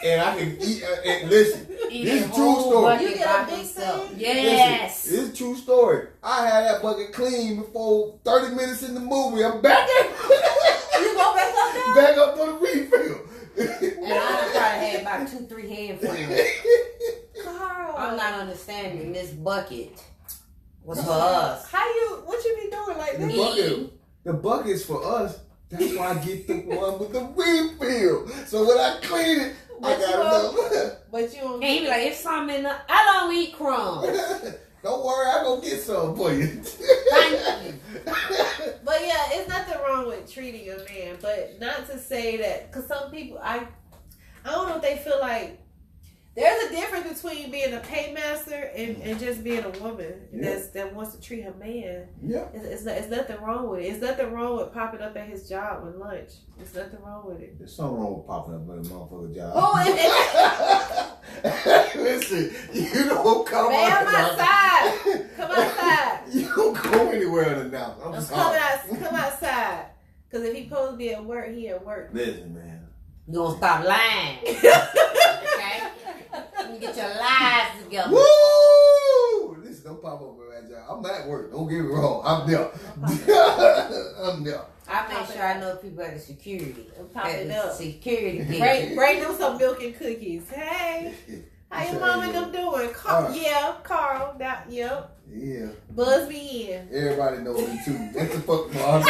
and I can eat. And listen, this is a true story. You get a big thing? Yes. Listen, it's a true story. I had that bucket clean before 30 minutes in the movie. I'm back there. You go back up there? Back up for the refill. And I probably had about 2-3 handfuls. Carl. I'm not understanding this bucket was for us. What you be doing like this? The bucket's for us. That's why I get the one with the refill. So when I clean it, I got enough. But you don't. And he be like, it's something in the, I don't eat crumbs. Don't worry, I'm going to get some for you. Thank you. But yeah, it's nothing wrong with treating a man, but not to say that, because some people, I don't know if they feel like there's a difference between being a paymaster and just being a woman that wants to treat her man. Yeah. It's nothing wrong with it. It's nothing wrong with popping up at his job with lunch. There's nothing wrong with it. There's something wrong with popping up at a motherfucker's job. Oh, Listen, you don't come man, outside. Come outside. You don't go anywhere unannounced. I'm sorry. Come outside. Because if he supposed to be at work, he at work. Listen, man. You gonna stop lying. Okay? You get your lies together. Woo! Listen, don't pop up at that job. I'm at work. Don't get me wrong. I'm there. I'm there. I make sure I know people at the security. Pop it up. Security gate. Bring them some milk and cookies. Hey, how your mom and them doing? Carl, Carl. Yep. Yeah. Buzz me in. Everybody knows me too. What the fuck, mom?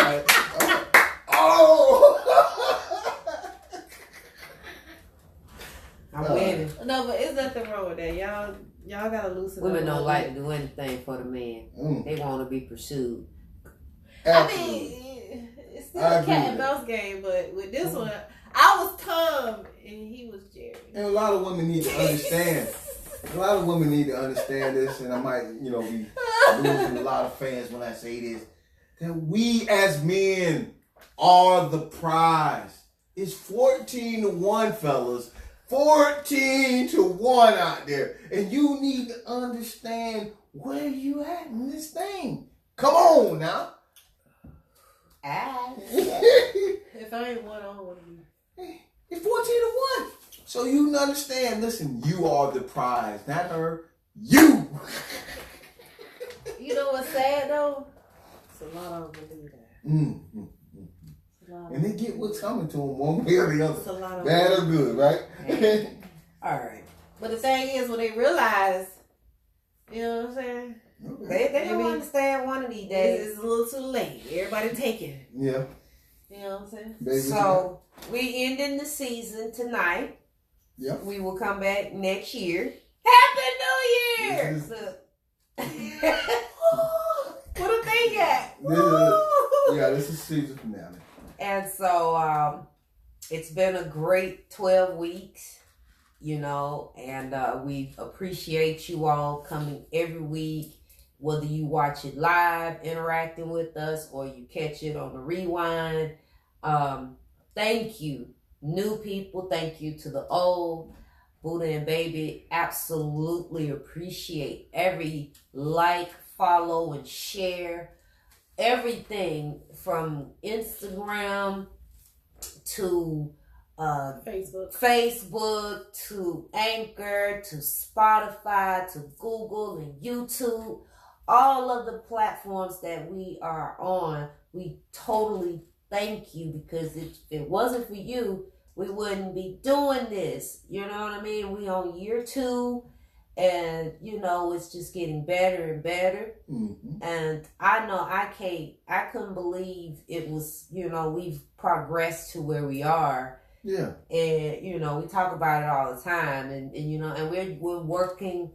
Oh! I'm winning. No, but it's nothing wrong with that. Y'all gotta loosen up. Women don't like to do anything for the man. They want to be pursued. Absolutely. I mean, it's still a cat and mouse game, but with this one, I was Tom and he was Jerry. And a lot of women need to understand. A lot of women need to understand this, and I might, be losing a lot of fans when I say this. That we as men are the prize. It's 14-1, fellas. 14-1 out there. And you need to understand where you at in this thing. Come on now. If I ain't one, I don't want to be. It's 14-1. So you understand, listen, you are the prize. Not her, you. You know what's sad though? It's a lot of them believe that. And they get what's coming to them one way or the other. It's a lot of bad or good, right? All right. But the thing is, when they realize, you know what I'm saying? They don't understand one of these days. It's a little too late. Everybody taking. Yeah. You know what I'm saying? Baby, so we ending the season tonight. Yep. We will come back next year. Happy New Year! What a thing at? This is season finale. And so it's been a great 12 weeks, and we appreciate you all coming every week, whether you watch it live, interacting with us, or you catch it on the rewind. Thank you, new people. Thank you to the old. Buddha and Baby absolutely appreciate every like, follow, and share. Everything from Instagram to Facebook to Anchor to Spotify to Google and YouTube, all of the platforms that we are on, we totally thank you, because if it wasn't for you, we wouldn't be doing this. You know what I mean? We on year 2. And, it's just getting better and better. Mm-hmm. And I know I couldn't believe it was, we've progressed to where we are. Yeah. And, we talk about it all the time. And we're working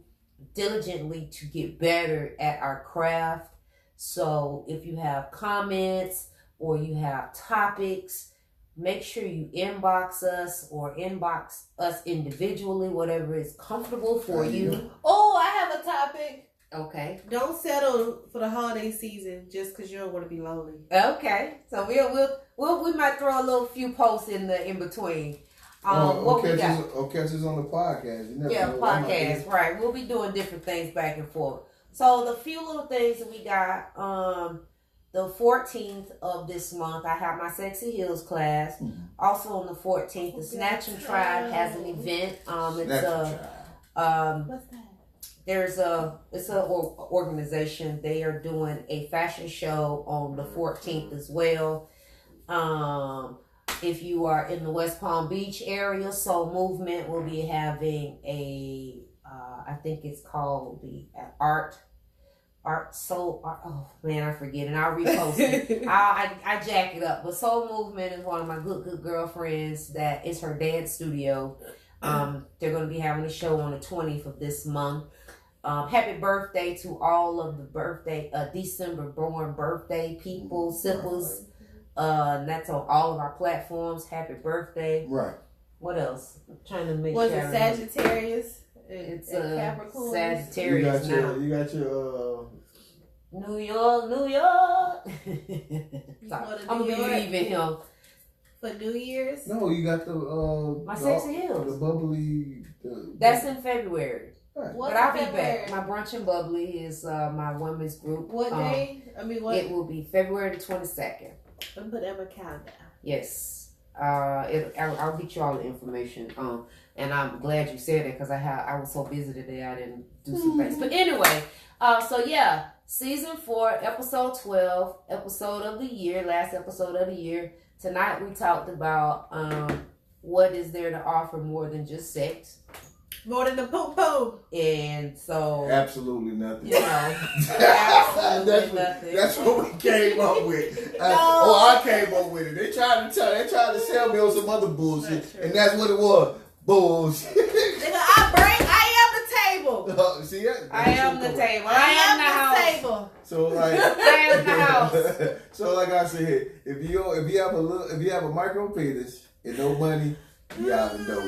diligently to get better at our craft. So if you have comments or you have topics, make sure you inbox us or inbox us individually, whatever is comfortable for you. Oh, I have a topic. Okay. Don't settle for the holiday season just because you don't want to be lonely. Okay. So we might throw a little few posts in between. What we got? Catch us on the podcast. Podcast. Right. We'll be doing different things back and forth. So the few little things that we got. the 14th of this month, I have my Sexy Heels class. Also on the 14th, the Snatching Tribe has an event. What's that? It's an organization. They are doing a fashion show on the 14th as well. If you are in the West Palm Beach area, Soul Movement will be having I think it's called the Art. Oh man, I forget, and I'll repost it. I jack it up. But Soul Movement is one of my good girlfriends. That is her dance studio. They're going to be having a show on the 20th of this month. Happy birthday to all of the December born birthday people, sippers. That's on all of our platforms. Happy birthday. Right. What else? I'm trying to make Was sure. it Sagittarius? It's Capricorn. Sagittarius now. You got your New York. Sorry, I'm gonna be leaving him for New Year's. No, you got the my Sexy Heels. the bubbly. That's in February. Right. What But I'll be February? back. My brunch and bubbly is my women's group. What day? What? It will be February the 22nd. Let me put that in my calendar. Yes. I'll get you all the information. And I'm glad you said it because I was so busy today I didn't do some things. But anyway, so yeah, season 4, episode 12, episode of the year, last episode of the year. Tonight we talked about what is there to offer more than just sex. More than the poo. And so absolutely nothing. You know, absolutely nothing. That's what we came up with. I came up with it. They tried to sell me on some other bullshit, and that's what it was. Bullshit. Nigga, I am the table. See that? I am the table. I am the the house. table. So like, I am the house. So like I said, if you have a micro penis and no money, you out the door.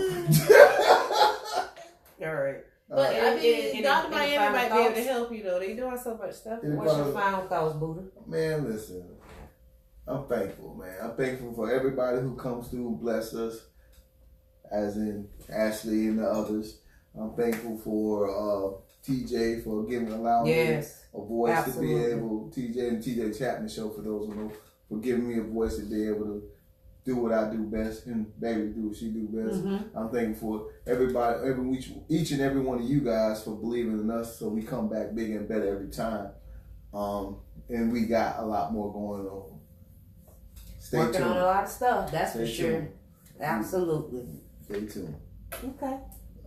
All right. But I mean, Dr. Miami final might be able to thoughts? help you though. They doing so much stuff. What's your final thoughts, Buddha? Man, listen. I'm thankful, man. I'm thankful for everybody who comes through and bless us, as in Ashley and the others. I'm thankful for TJ for allowing me a voice absolutely. to be able, TJ and TJ Chapman Show, for those who know, for giving me a voice to be able to do what I do best and Baby do what she do best. Mm-hmm. I'm thankful for everybody, each and every one of you guys for believing in us, so we come back bigger and better every time. And we got a lot more going on. Stay Working tuned. on a lot of stuff, that's Stay for sure. tuned. Absolutely. Stay tuned. Okay.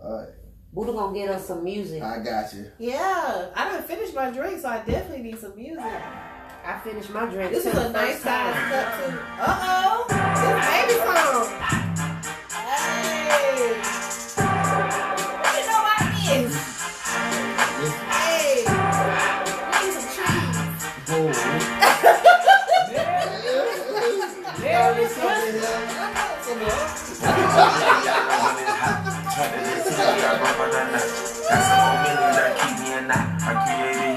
All right. Buddha gonna get us some music. I got you. Yeah, I done finished my drink, so I definitely need some music. I finished my drink. This is a nice size time. cup too. Uh-oh, it's baby song. Hey, you know what it is. Hey, need some trees. Oh.